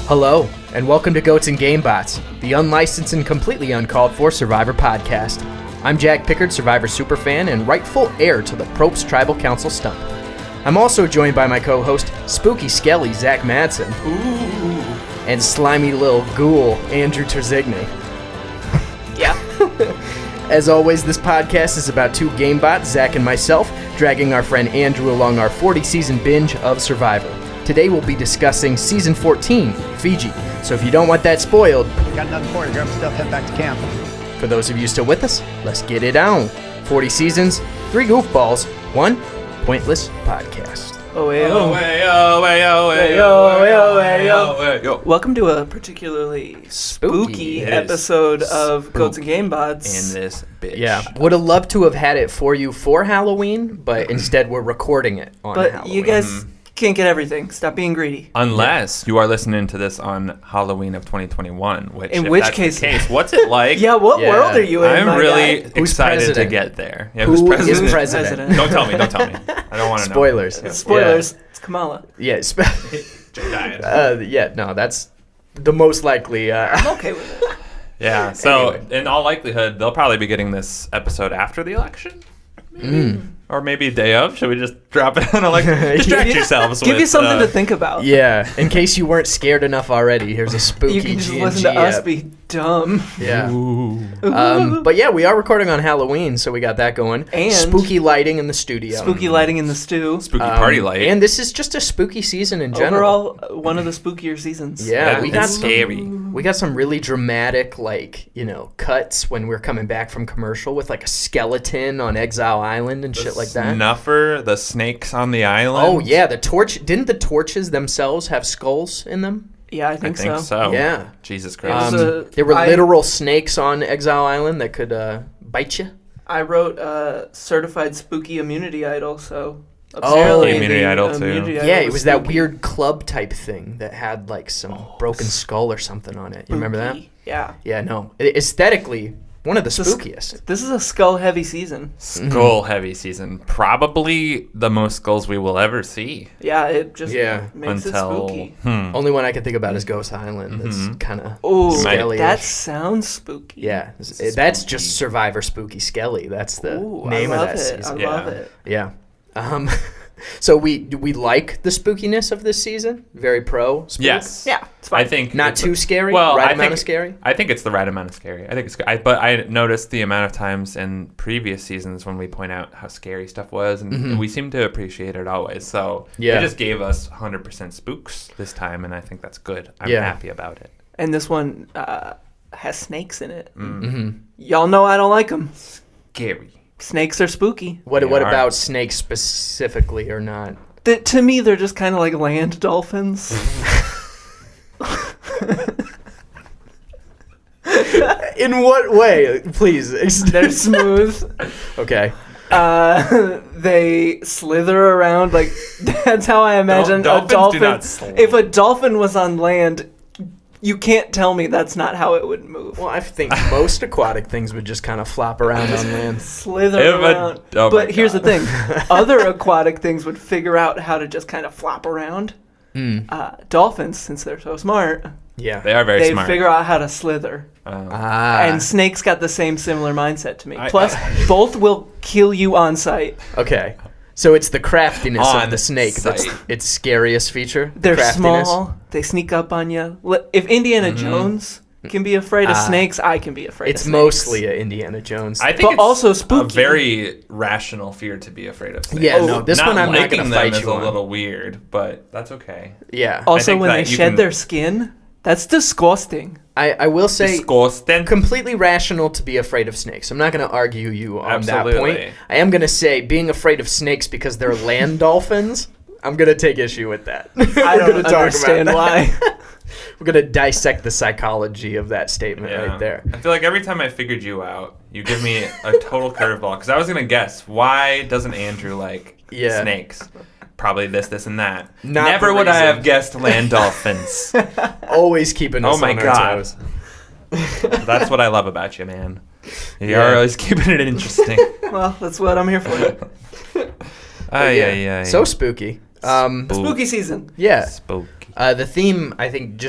Hello, and welcome to Goats and Gamebots, the unlicensed and completely uncalled for Survivor podcast. I'm Jack Pickard, Survivor superfan and rightful heir to the Probst Tribal Council stump. I'm also joined by my co-host, Spooky Skelly Zach Madsen, and slimy little ghoul Andrew Terzigny. Yeah. As always, this podcast is about two gamebots, Zach and myself, dragging our friend Andrew along our 40-season binge of Survivor. Today we'll be discussing Season 14, Fiji, so if you don't want that spoiled... Got nothing for you. Grab stuff, head back to camp. For those of you still with us, let's get it on. 40 seasons, 3 goofballs, 1 pointless podcast. Welcome to a particularly spooky episode of Goats and Gamebots. In this bitch. Yeah, would have loved to have had it for you for Halloween, but instead we're recording it on But Halloween. you guys can't get everything. Stop being greedy. Unless you are listening to this on Halloween of 2021, In which case, what's it like? Yeah, what world are you in, I'm my really guy? excited to president? get there. Yeah, Who who's is president? president? Don't tell me. I don't want to know. Spoilers. Spoilers. It's Kamala. Yeah, Giant. yeah, no, that's the most likely. I'm okay with it. Yeah, so Anyway. in all likelihood, they'll probably be getting this episode after the election. Or maybe day of. Should we just drop it on distract yourselves Give with, you something to think about. Yeah, in case you weren't scared enough already, here's a spooky You can just G&G listen to us ep. be dumb. Yeah. But yeah, we are recording on Halloween, so we got that going. And spooky lighting in the studio. Spooky lighting in the stew. Spooky party light. And this is just a spooky season in general. Overall, one of the spookier seasons. Yeah, we got it's scary. We got some really dramatic, cuts when we're coming back from commercial with a skeleton on Exile Island and shit like that. Snuffer, the snakes on the island. Oh yeah, the torch. Didn't the torches themselves have skulls in them? Yeah, I I think think so. so. Yeah. Jesus Christ. There were literal snakes on Exile Island that could bite you. I wrote certified spooky immunity idol, so Oh. apparently the Immunity idol, too. immunity idol Yeah, it was that spooky. weird club type thing that had some broken skull or something on it. You remember that? Spooky. Yeah. Yeah, no. Aesthetically, one of the spookiest. This is a skull heavy season. Skull heavy season. Probably the most skulls we will ever see. Yeah, it just Yeah. makes Until it spooky. Only one I can think about is Ghost Island. That's kind of Oh, Skelly-ish. that sounds spooky. Yeah, that's just Survivor Spooky Skelly. That's the Ooh, name I of love that it. season. I love it. Yeah. So we like the spookiness of this season. Very pro. Spook. Yes. Yeah, it's fine. I think Not it's too scary. Well, right I amount think, of scary. I think it's the right amount of scary. I think it's good. But I noticed the amount of times in previous seasons when we point out how scary stuff was, and we seem to appreciate it always. So Yeah. it just gave us 100% spooks this time, and I think that's good. I'm Yeah. happy about it. And this one has snakes in it. Y'all know I don't like them. Scary. Snakes are spooky. What They are. about snakes specifically or not? To me, they're just kind of like land dolphins. In what way? Please. They're smooth. Okay. They slither around that's how I imagine a Dolphins dolphin. do not slither. If a dolphin was on land, you can't tell me that's not how it would move. Well, I think most aquatic things would just kind of flop around on land. Slither If a- around. oh my But here's the God. thing: other aquatic things would figure out how to just kind of flop around. Dolphins, since they're so smart, Yeah. They are very they smart. figure out how to slither. And snakes got the similar mindset to me. Plus, both will kill you on sight. Okay. So it's the craftiness On of the snake that's sight. its scariest feature. They're craftiness. small. They sneak up on you. If Indiana Jones can be afraid of snakes, I can be afraid of It's snakes. mostly a Indiana Jones. I think But it's also a spooky. very rational fear to be afraid of snakes. Yeah, no, this one I'm not liking gonna them fight is you a on. little weird, but that's okay. Yeah. Also, think when that they you shed can- their skin, that's disgusting. I will say Disgusting. completely rational to be afraid of snakes. I'm not going to argue you on that Absolutely. point. I am going to say being afraid of snakes because they're land dolphins, I'm going to take issue with that. I don't understand why. We're going to dissect the psychology of that statement Yeah. right there. I feel like every time I figured you out, you give me a total curveball. Because I was going to guess, why doesn't Andrew like snakes? Probably this, and that. Not Never the would I reason. have guessed land dolphins. Always keeping us Oh my on our God. toes. That's what I love about you, man. You're Yeah. always keeping it interesting. Well, that's what I'm here for. So spooky. Spooky season. Yeah. Spooky. The theme, I think,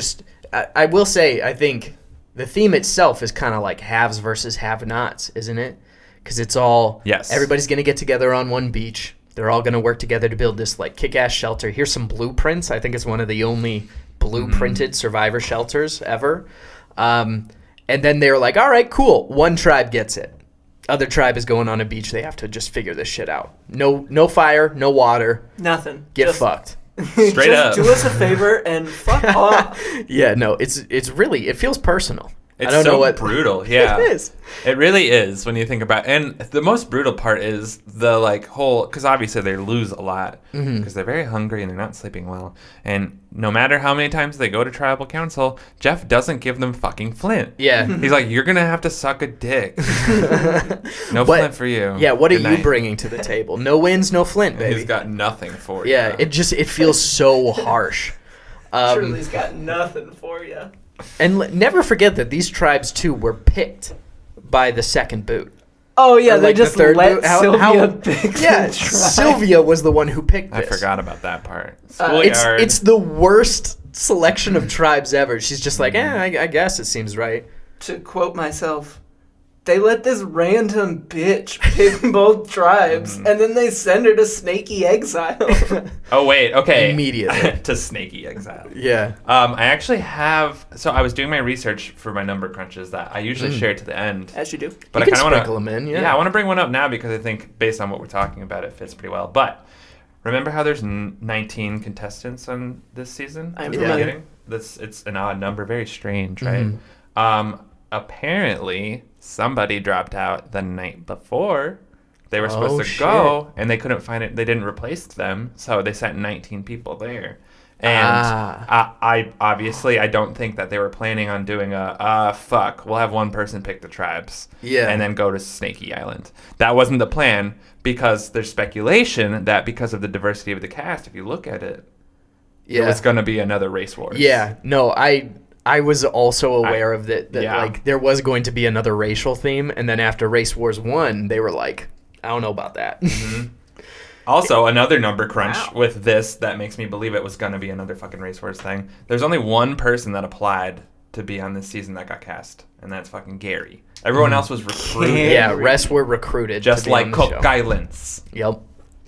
I will say, I think the theme itself is kind of like haves versus have-nots, isn't it? Because it's all, everybody's going to get together on one beach. They're all going to work together to build this like kick-ass shelter. Here's some blueprints. I think it's one of the only blueprinted survivor shelters ever. And then they're like, all right, cool. One tribe gets it. Other tribe is going on a beach. They have to just figure this shit out. No fire, no water. Nothing. Get fucked. Straight up. Do us a favor and fuck off. Yeah, no, it's really, it feels personal. It's I don't know what brutal. Yeah, it is. It really is when you think about it. And the most brutal part is the like whole, because obviously they lose a lot because they're very hungry and they're not sleeping well. And no matter how many times they go to tribal council, Jeff doesn't give them fucking flint. Yeah. He's like, you're going to have to suck a dick. No flint for you. Yeah, what Good are you night. bringing to the table? No wins, no flint, baby. He's got nothing for you. Yeah, it feels so harsh. Truly's got nothing for you. And never forget that these tribes, too, were picked by the second boot. Oh, yeah, Or, they like, just the third let boot. Sylvia pick Yeah, the tribe. Sylvia was the one who picked this. I forgot about that part. It's the worst selection of tribes ever. She's just like, I guess it seems right. To quote myself, they let this random bitch pick both tribes, and then they send her to snaky exile. Oh, wait. Okay. Immediately. To snaky exile. Yeah. I actually have. So I was doing my research for my number crunches that I usually share to the end. As you do. But You I can kind of want sprinkle them in, yeah. I want to bring one up now because I think based on what we're talking about, it fits pretty well. But remember how there's 19 contestants on this season? I'm familiar. It's an odd number, very strange, right? Apparently, somebody dropped out the night before. They were supposed to go, and they couldn't find it. They didn't replace them, so they sent 19 people there. And I obviously, I don't think that they were planning on doing we'll have one person pick the tribes and then go to Snaky Island. That wasn't the plan because there's speculation that because of the diversity of the cast, if you look at it, it was going to be another race wars. Yeah, no, I was also aware of that like there was going to be another racial theme, and then after Race Wars 1, they were like, I don't know about that. Also, another number crunch with this that makes me believe it was going to be another fucking Race Wars thing. There's only one person that applied to be on this season that got cast, and that's fucking Gary. Everyone else was recruited. Yeah, rest were recruited. Just to be like on the Cook show. Islands. Yep.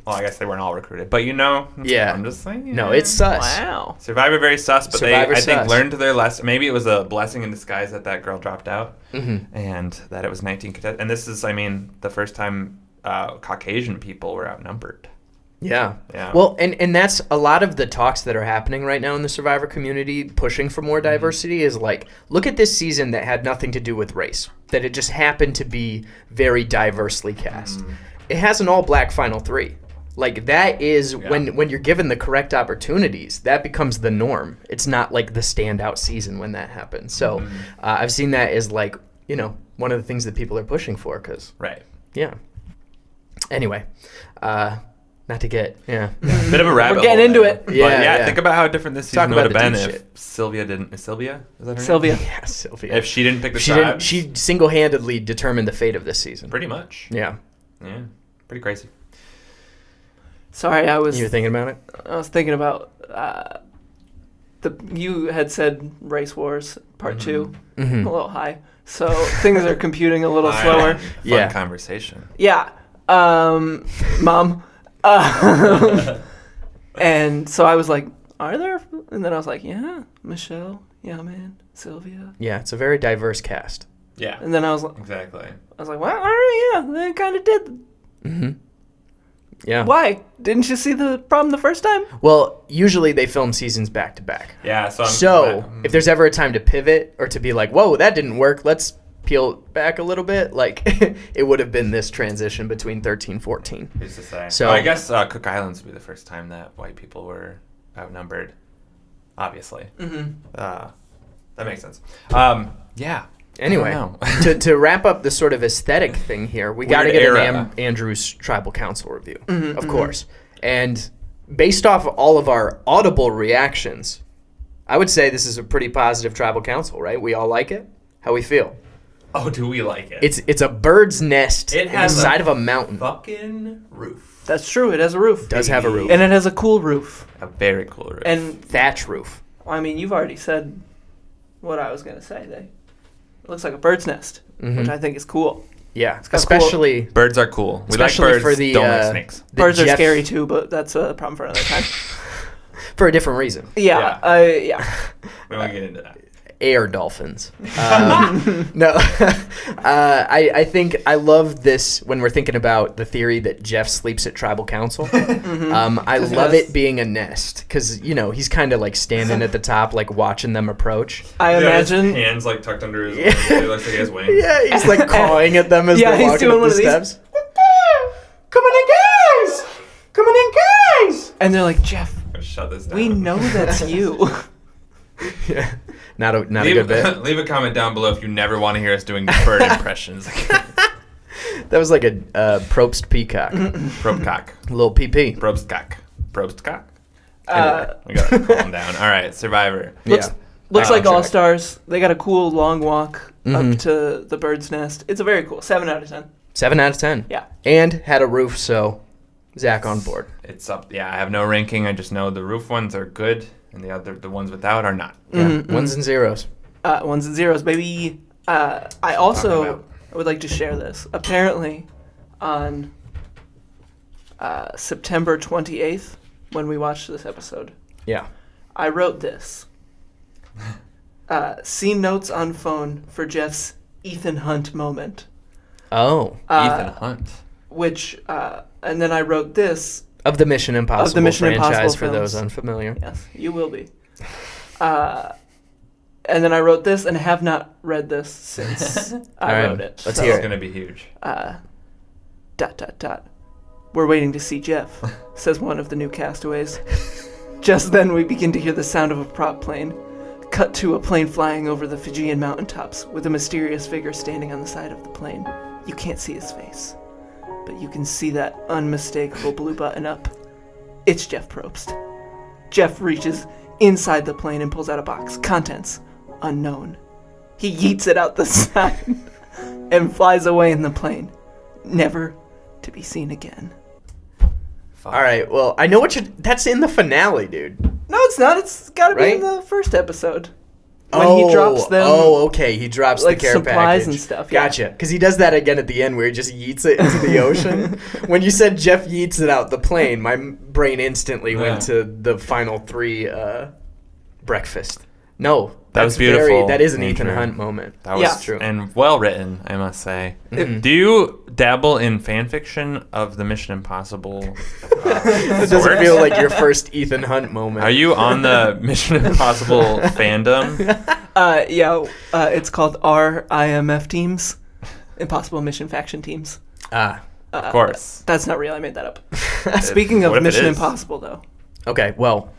Well, I guess they weren't all recruited, but Yeah. I'm just saying. No, it's sus. Wow. Survivor very sus, but Survivor I think sus. learned their lesson. Maybe it was a blessing in disguise that girl dropped out, and that it was 19 contestants. And this is, the first time Caucasian people were outnumbered. Yeah. Yeah. Well, and that's a lot of the talks that are happening right now in the Survivor community, pushing for more diversity, is like, look at this season that had nothing to do with race, that it just happened to be very diversely cast. It has an all-black final three. Like, that is, when you're given the correct opportunities, that becomes the norm. It's not like the standout season when that happens. So I've seen that as like, one of the things that people are pushing for, because, yeah. Anyway, not to get, Bit of a rabbit We're getting hole into there. it. But Yeah. think about how different this Talk season would about have the been deep if shit. Sylvia didn't. Is Sylvia? Is that her name? Sylvia. Yeah, Sylvia. If she didn't pick the she tribes. she single-handedly determined the fate of this season. Pretty much. Yeah. Yeah. Pretty crazy. Sorry, You were thinking about it? I was thinking about you had said Race Wars Part 2, a little high. So things are computing a little slower. Fun conversation. Yeah. Mom. And so I was like, are there? And then I was like, yeah, Michelle, Yau Man, Sylvia. Yeah, it's a very diverse cast. Yeah. And then I was like, Exactly. well, all right, yeah, they kind of did. Yeah. Why? Didn't you see the problem the first time? Well, usually they film seasons back to back. Yeah. So if there's ever a time to pivot or to be like, whoa, that didn't work, let's peel back a little bit, like it would have been this transition between 13, 14. Who's to say? So I guess Cook Islands would be the first time that white people were outnumbered. Obviously. That makes sense. Yeah. Anyway, to wrap up the sort of aesthetic thing here, we got to get an Andrew's Tribal Council review, of course. And based off all of our audible reactions, I would say this is a pretty positive Tribal Council, right? We all like it? How we feel? Oh, do we like it? It's a bird's nest It has inside of a mountain. Fucking roof. That's true. It has a roof. Does have a roof. And it has a cool roof. A very cool roof. And thatch roof. I mean, you've already said what I was going to say. It looks like a bird's nest, which I think is cool. Yeah, got especially... Birds are cool. We especially like birds, for the, don't like snakes. Birds are scary too, but that's a problem for another time. For a different reason. Yeah. We won't get into that. Air dolphins. No, I think I love this when we're thinking about the theory that Jeff sleeps at tribal council. I love it being a nest because, you know, he's kind of like standing at the top, like watching them approach. I imagine. His hands like tucked under his wings. He looks like he has wings. Yeah, he's like cawing at them as they're walking up the steps. Coming in, guys! Coming in, guys! And they're like, Jeff, shut this down. we know that's you. Yeah. Not a good bit. Leave a comment down below if you never want to hear us doing bird impressions. That was like a Probst peacock. Probcock. Little PP. Probst cock. Anyway, we gotta calm down. All right, Survivor. Yeah. Looks like All Stars. They got a cool long walk up to the bird's nest. It's a very cool 7 out of 10. 7 out of 10. Yeah. And had a roof, so Zach on board. It's up. Yeah, I have no ranking. I just know the roof ones are good, and the ones without are not. Yeah. Ones and zeros. Ones and zeros, baby. I also would like to share this. Apparently, on September 28th, when we watched this episode, I wrote this. Scene notes on phone for Jeff's Ethan Hunt moment. Oh. Ethan Hunt. Which, and then I wrote this. Of the Mission Impossible franchise, Impossible for those unfamiliar. Yes, you will be. And then I wrote this and have not read this since I wrote it. Let's hear it. It's going to be huge. ... We're waiting to see Jeff, says one of the new castaways. Just then we begin to hear the sound of a prop plane. Cut to a plane flying over the Fijian mountaintops with a mysterious figure standing on the side of the plane. You can't see his face, but you can see that unmistakable blue button up. It's Jeff Probst. Jeff reaches inside the plane and pulls out a box. Contents, unknown. He yeets it out the side and flies away in the plane, never to be seen again. All right, well, I know that's in the finale, dude. No, it's not. It's got to be in the first episode. When he drops them. Oh, okay. He drops like the care supplies package. And stuff. Yeah. Gotcha. Because he does that again at the end where he just yeets it into the ocean. When you said Jeff yeets it out the plane, my brain instantly went to the final 3 breakfast. No. That was beautiful. That is an Ethan Hunt moment. That was true. And well written, I must say. Mm-hmm. Do you dabble in fan fiction of the Mission Impossible? It doesn't feel like your first Ethan Hunt moment. Are you on the Mission Impossible fandom? It's called RIMF teams, Impossible Mission Faction teams. Of course. That's not real. I made that up. Speaking of Mission Impossible, though. Okay, well,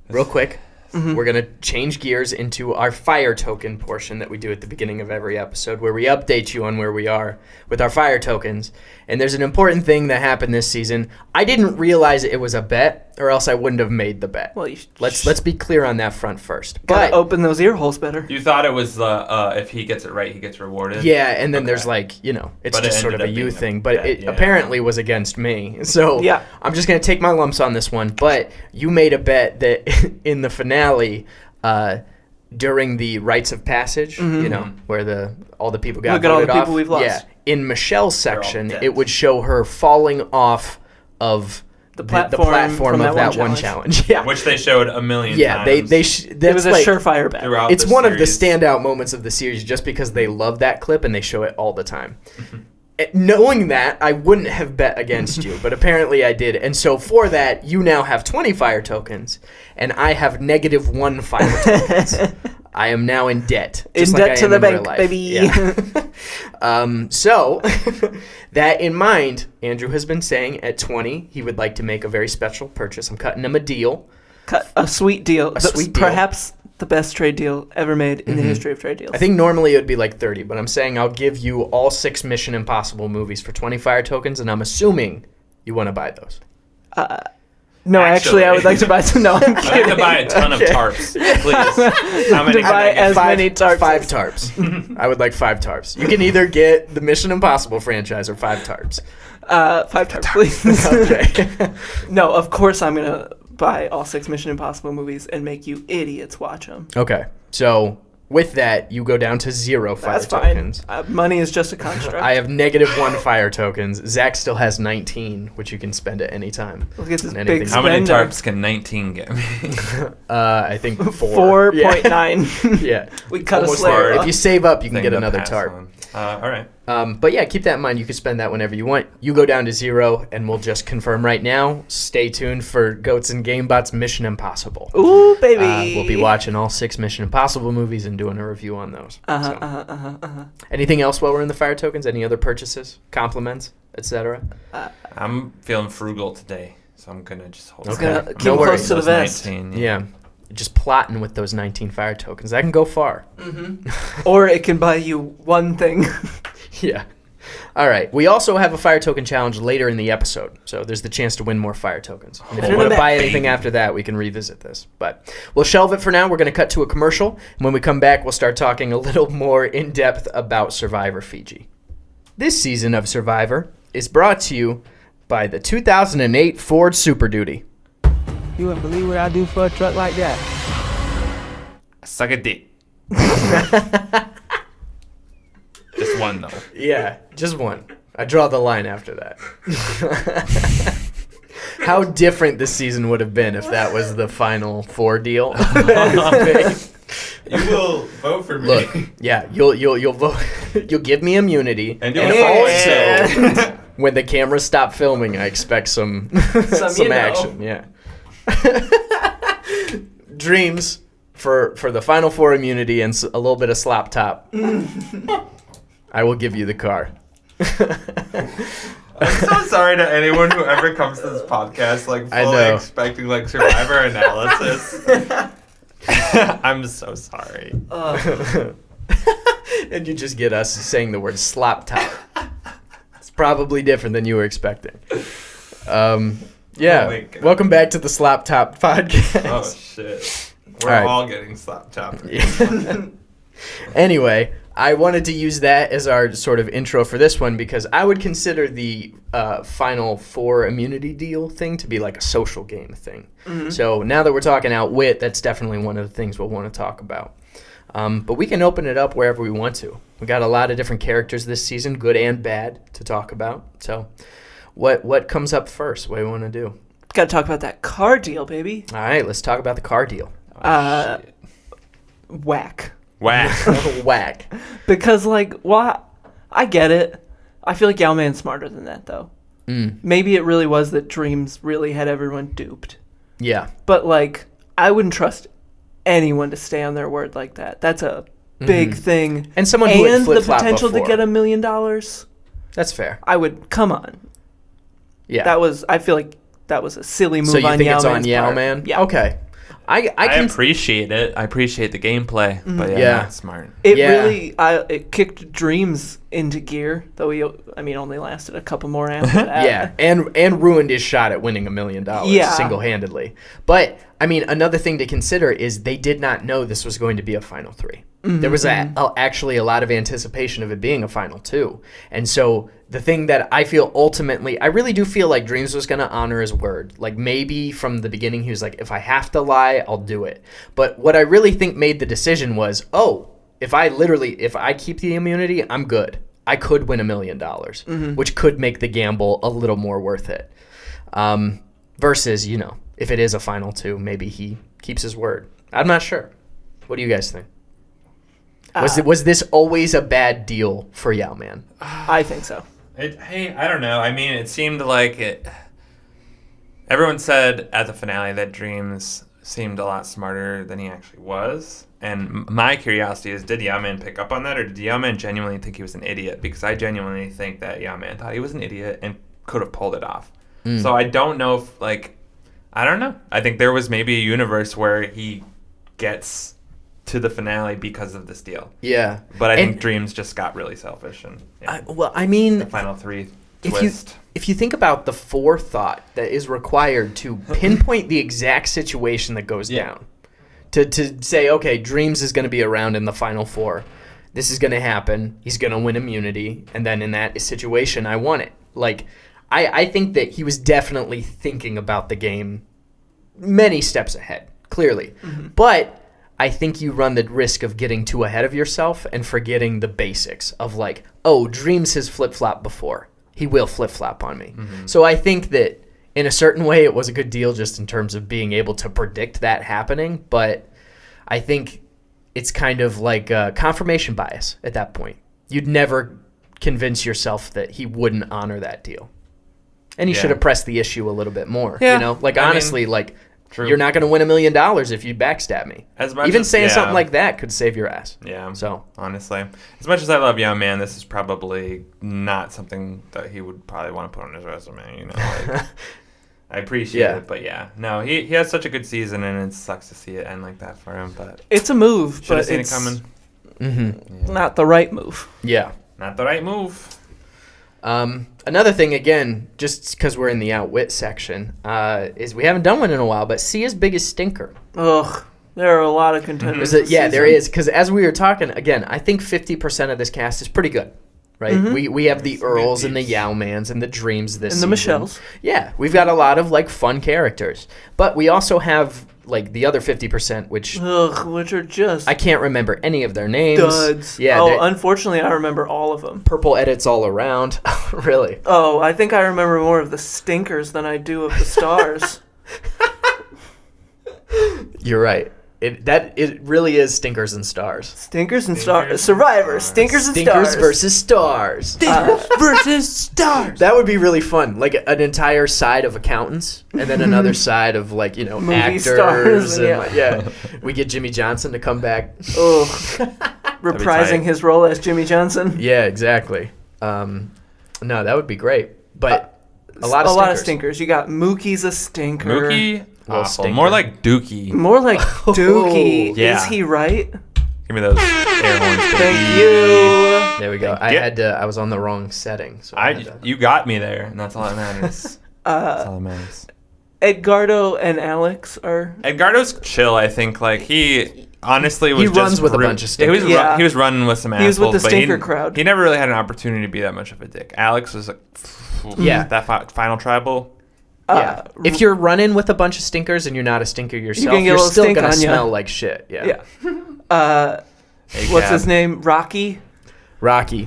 real quick. We're going to change gears into our fire token portion that we do at the beginning of every episode where we update you on where we are with our fire tokens. And there's an important thing that happened this season. I didn't realize it was a bet or else I wouldn't have made the bet. Well, let's be clear on that front first. Gotta open those ear holes better. You thought it was if he gets it right, he gets rewarded? Yeah, and then there's it's just sort of a you thing. But it apparently was against me. So I'm just going to take my lumps on this one. But you made a bet that in the finale, during the rites of passage, where all the people got voted all the off. People we've lost. Yeah, in Michelle's section, it would show her falling off of the platform of that one challenge. Yeah, which they showed a million times. Yeah, it was a surefire bet. It's one of the standout moments of the series, just because they love that clip and they show it all the time. Knowing that, I wouldn't have bet against you, but apparently I did. And so for that, you now have 20 fire tokens, and I have -1 fire tokens. I am now in debt. Just in debt to the bank, baby. Yeah. So, that in mind, Andrew has been saying at 20, he would like to make a very special purchase. I'm cutting him a deal. A sweet deal. Sweet deal. Perhaps the best trade deal ever made in the history of trade deals. I think normally it would be like 30, but I'm saying I'll give you all 6 Mission Impossible movies for 20 fire tokens, and I'm assuming you want to buy those. No, actually, I would like to buy some. No, I'm I'd kidding. like to buy a ton of tarps, please. How many To buy as many tarps. 5 tarps. I would like 5 tarps. You can either get the Mission Impossible franchise or 5 tarps. 5 tarps, please. Okay. No, of course I'm gonna buy all 6 Mission Impossible movies and make you idiots watch them. Okay. So with that, you go down to 0 fire That's tokens. fine. Money is just a construct. I have -1 fire tokens. Zach still has 19, which you can spend at any time. Look at this And big anything- How many spender. tarps can 19 get me? I think 4. 4.9. Yeah. We cut Almost a slayer. there. If you save up, you can Thing get to another pass tarp. on. All right. But yeah, keep that in mind. You can spend that whenever you want. You go down to 0, and we'll just confirm right now. Stay tuned for Goats and Gamebots Mission Impossible. Ooh, baby. We'll be watching all 6 Mission Impossible movies and doing a review on those. Anything else while we're in the fire tokens? Any other purchases, compliments, etc.? I'm feeling frugal today, so I'm gonna just hold. Okay. Gonna keep No close worries. to the vest. 19, Yeah. Just plotting with those 19 fire tokens. That can go far. Or it can buy you one thing. Yeah. All right. We also have a fire token challenge later in the episode, so there's the chance to win more fire tokens. And if you want to buy anything after that, we can revisit this. But we'll shelve it for now. We're going to cut to a commercial. And when we come back, we'll start talking a little more in depth about Survivor Fiji. This season of Survivor is brought to you by the 2008 Ford Super Duty. You wouldn't believe what I do for a truck like that. Suck a dick. Just one though. Yeah, just one. I draw the line after that. How different this season would have been if that was the final 4 deal. You will vote for me. Look, yeah, you'll vote. You'll give me immunity, And and you'll also when the cameras stop filming, I expect some you know. action. Yeah. Dreams for the final 4 immunity and a little bit of slop top. I will give you the car. I'm so sorry to anyone who ever comes to this podcast like I fully know. expecting like Survivor analysis. I'm so sorry. And you just get us saying the word slop top. It's probably different than you were expecting. Yeah. Oh my God. Welcome back to the Slop Top podcast. Oh shit. We're All right. all getting slap chopped. Anyway, I wanted to use that as our sort of intro for this one because I would consider the final 4 immunity deal thing to be like a social game thing. So now that we're talking outwit, that's definitely one of the things we'll want to talk about. But we can open it up wherever we want to. We got a lot of different characters this season, good and bad, to talk about. So what comes up first? What do you want to do? Got to talk about that car deal, baby. All right, let's talk about the car deal. Whack. Whack. Whack. Because, like, well, I get it. I feel like Yau Man's smarter than that, though. Maybe it really was that Dreams really had everyone duped. Yeah. But, like, I wouldn't trust anyone to stay on their word like that. That's a big thing. And someone who had and the flip-flopped potential before. to get $1 million. That's fair. I would, come on. Yeah. I feel like that was a silly move So you on think Yau it's Man's on Yau part. Man? Yeah. Okay. I I can appreciate it. I appreciate the gameplay, but Yeah. not smart. It Yeah. really, it kicked Dreams into gear, though only lasted a couple more after that. Yeah, and ruined his shot at winning $1 million Yeah. single-handedly. But I mean, another thing to consider is they did not know this was going to be a final 3. There was actually a lot of anticipation of it being a final 2, and so the thing that I feel ultimately, I really do feel like Dreams was going to honor his word. Like maybe from the beginning he was like, if I have to lie, I'll do it. But what I really think made the decision was, if I keep the immunity, I'm good. I could win $1 million, which could make the gamble a little more worth it. Versus, if it is a final 2, maybe he keeps his word. I'm not sure. What do you guys think? Was this always a bad deal for Yau Man? I think so. I don't know. I mean, it seemed like it. Everyone said at the finale that Dreams seemed a lot smarter than he actually was. And my curiosity is, did Yau Man pick up on that, or did Yau Man genuinely think he was an idiot? Because I genuinely think that Yau Man thought he was an idiot and could have pulled it off. So I don't know if, I don't know. I think there was maybe a universe where he gets to the finale because of this deal. Yeah. But I think Dreams just got really selfish. And I mean, the final 3 twist. If you think about the forethought that is required to pinpoint the exact situation that goes down, to say, okay, Dreams is going to be around in the Final Four. This is going to happen. He's going to win immunity. And then in that situation, I won it. Like, I think that he was definitely thinking about the game many steps ahead, clearly. Mm-hmm. But I think you run the risk of getting too ahead of yourself and forgetting the basics of like, oh, Dreams has flip-flopped before. He will flip-flop on me. Mm-hmm. So I think that in a certain way it was a good deal just in terms of being able to predict that happening. But I think it's kind of like confirmation bias at that point. You'd never convince yourself that he wouldn't honor that deal. And he should have pressed the issue a little bit more. Yeah. You know, like honestly, like true. You're not going to win $1 million if you backstab me. Even saying something like that could save your ass. Yeah. So honestly, as much as I love Yau Man, this is probably not something that he would probably want to put on his resume. You know, like, I appreciate it, but no, he has such a good season, and it sucks to see it end like that for him. But it's a move, but it's it coming. Mm-hmm. Not the right move. Yeah, not the right move. Another thing, again, just because we're in the outwit section, is we haven't done one in a while, but Sia's biggest stinker. Ugh, there are a lot of contenders. There is, because as we were talking, again, I think 50% of this cast is pretty good, right? Mm-hmm. We have the Earls and the Yau Mans and the Dreams this season. And the Michelles. Yeah, we've got a lot of, like, fun characters. But we also have, like, the other 50%, which are just... I can't remember any of their names. Duds. Yeah. Unfortunately, I remember all of them. Purple edits all around. Really? Oh, I think I remember more of the stinkers than I do of the stars. You're right. It really is stinkers and stars. Stinkers and stars. Survivor. Stinkers and stars. Stinkers versus stars. Stinkers versus stars. That would be really fun. Like an entire side of accountants and then another side of like, you know, movie actors. Stars, And we get Jimmy Johnson to come back. Oh, reprising his role as Jimmy Johnson. Yeah, exactly. No, that would be great. But a lot of stinkers. You got Mookie's a stinker. Mookie, awful. More like Dookie. More like Dookie. Yeah. Is he right? Give me those air horns. Thank you. There we go. I was on the wrong setting. So you got me there, and that's all that matters. That's all that matters. Edgardo and Alex are... Edgardo's chill, I think. Like, he honestly was He runs with a bunch of stinkers. He was running with some assholes. He was with the stinker crowd. He never really had an opportunity to be that much of a dick. Alex was like... That final tribal... Yeah. If you're running with a bunch of stinkers and you're not a stinker yourself, you're still going to smell like shit. Yeah. What's his name? Rocky,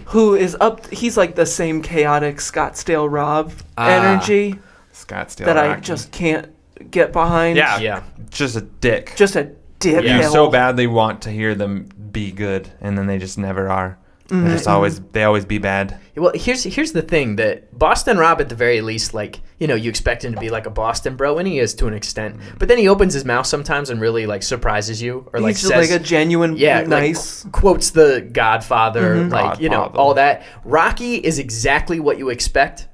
who is up. He's like the same chaotic Scottsdale Rob energy that I just can't get behind. Yeah. Just a dick. Yeah. You so badly want to hear them be good, and then they just never are. Mm-hmm. They always be bad. Well, here's the thing, that Boston Rob, at the very least, like, you know, you expect him to be like a Boston bro, and he is to an extent. But then he opens his mouth sometimes and really like surprises you, or like he's says, like a genuine, nice, like, quotes the Godfather, like you know, all that. Rocky is exactly what you expect.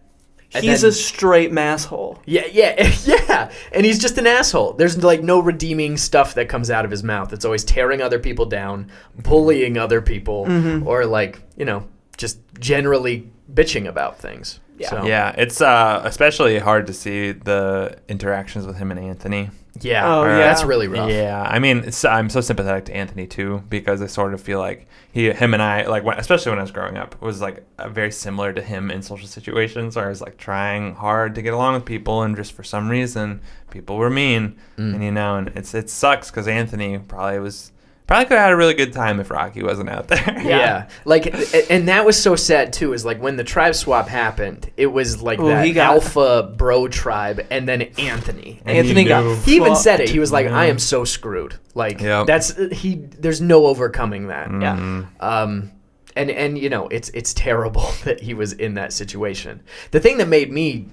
He's a straight masshole. Yeah. And he's just an asshole. There's like no redeeming stuff that comes out of his mouth. It's always tearing other people down, bullying other people, or like, you know, just generally bitching about things. Yeah. So. Yeah, it's especially hard to see the interactions with him and Anthony. Yeah, that's really rough. Yeah, I mean, I'm so sympathetic to Anthony too, because I sort of feel like him and I, like, especially when I was growing up, was like very similar to him in social situations, where I was like trying hard to get along with people, and just for some reason people were mean, and you know, and it sucks because Anthony probably could have had a really good time if Rocky wasn't out there. Yeah. Like, and that was so sad too, is like when the tribe swap happened, it was like alpha bro tribe, and then Anthony. And he even said it. He was like, I am so screwed. Like, there's no overcoming that. Yeah. And you know, it's terrible that he was in that situation. The thing that made me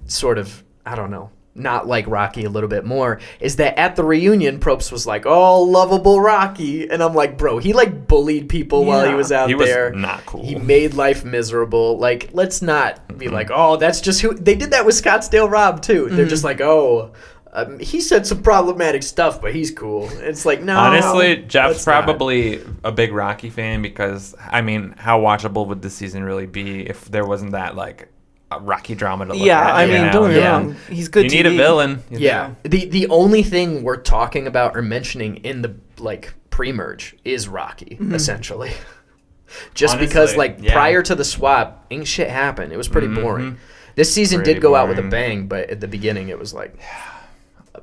sort of, I don't know, not like Rocky a little bit more, is that at the reunion, Probst was like, oh, lovable Rocky. And I'm like, bro, he like bullied people while he was out there. He was not cool. He made life miserable. Like, let's not be like, oh, that's just who. They did that with Scottsdale Rob too. They're just like, oh, he said some problematic stuff, but he's cool. It's like, no. Honestly, Jeff's probably a big Rocky fan, because, I mean, how watchable would this season really be if there wasn't that, like, Rocky drama to look Yeah, at. I mean, don't get me wrong. He's good. You need a villain. Yeah. The only thing we're talking about or mentioning in the pre-merge is Rocky, essentially. Just Honestly, because prior to the swap, ain't shit happened. It was pretty boring. This season Pretty did go out with a boring. bang, but at the beginning it was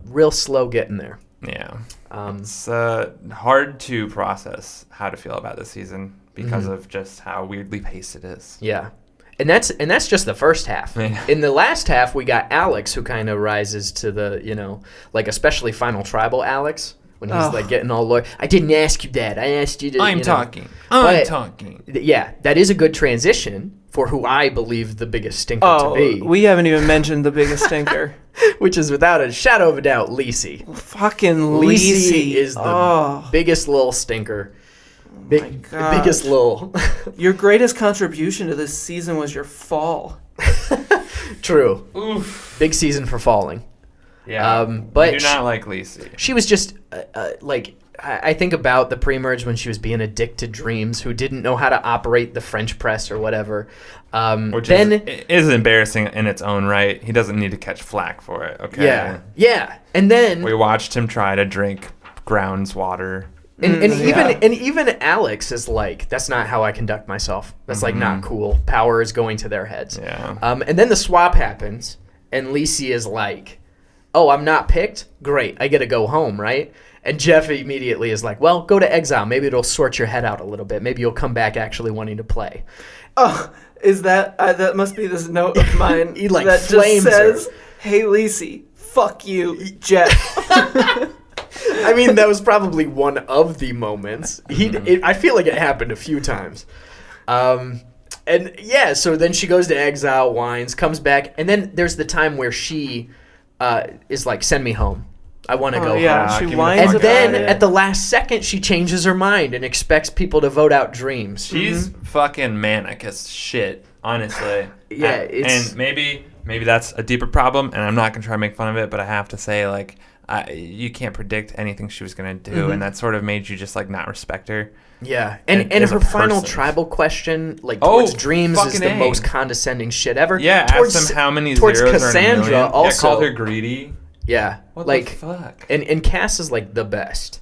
real slow getting there. Yeah. It's hard to process how to feel about this season because of just how weirdly paced it is. Yeah. And that's just the first half. Yeah. In the last half, we got Alex, who kind of rises to the, especially Final Tribal Alex, when he's getting all loyal. I didn't ask you that. I asked you to. I'm talking. Yeah, that is a good transition for who I believe the biggest stinker to be. We haven't even mentioned the biggest stinker. Which is without a shadow of a doubt, Lacey. Fucking Lacey Lacey is the biggest little stinker. Biggest little. Your greatest contribution to this season was your fall. True. Oof. Big season for falling. Yeah. But I do not like Lacey. She was just I think about the pre-merge when she was being a dick to Dreams, who didn't know how to operate the French press or whatever. Which is embarrassing in its own right. He doesn't need to catch flack for it. Okay. Yeah. And then we watched him try to drink grounds water. And even Alex is like, that's not how I conduct myself. That's not cool. Power is going to their heads. Yeah. And then the swap happens, and Lacey is like, oh, I'm not picked? Great. I get to go home, right? And Jeff immediately is like, well, go to exile. Maybe it'll sort your head out a little bit. Maybe you'll come back actually wanting to play. Oh, is that that must be this note of mine He that flames just says, her. "Hey, Lacey, fuck you, Jeff." I mean, that was probably one of the moments. I feel like it happened a few times. So then she goes to exile, whines, comes back, and then there's the time where she is like, send me home. I want to go home. She give me whines the And fuck then out of at the last second, she changes her mind and expects people to vote out Dreams. She's fucking manic as shit, honestly. Yeah, and maybe that's a deeper problem, and I'm not gonna try to make fun of it, but I have to say, you can't predict anything she was gonna do, and that sort of made you just not respect her. Yeah, and as her a final person. tribal question, towards Dreams, is fucking the A. most condescending shit ever. Yeah, towards, ask them how many towards zeros Cassandra are in a million. also. Yeah, called her greedy. Yeah, What the fuck? And Cass is the best.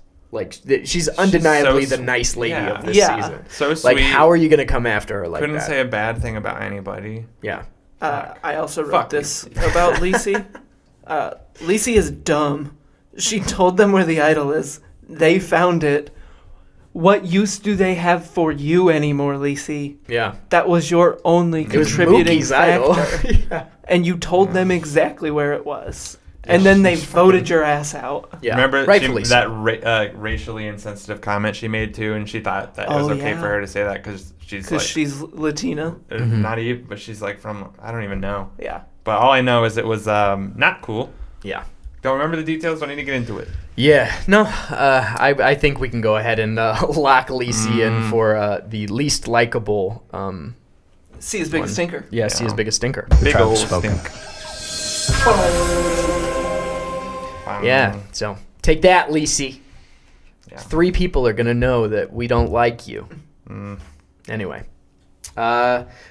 She's undeniably so the nice lady of this Yeah. season. So sweet. How are you gonna come after her like Couldn't that? say a bad thing about anybody. Yeah. I also wrote Fuck this about Lacey. Lacey is dumb. She told them where the idol is. They found it. What use do they have for you anymore, Lacey? Yeah. That was your only It was contributing Mookie's idol. factor. Yeah. And you told them exactly where it was. And then they voted your ass out. Yeah. Remember rightfully so. that racially insensitive comment she made too, and she thought that it was okay for her to say that because She's Latina. not even, but she's from I don't even know. Yeah. But all I know is it was not cool. Yeah. Don't remember the details. Don't need to get into it. Yeah, no, I think we can go ahead and lock Lacey in for the least likable. See his biggest stinker. Yeah, see his biggest stinker. Big tribe old spoken. stink. Yeah, so take that, Lacey. Yeah. 3 people are gonna know that we don't like you. Anyway,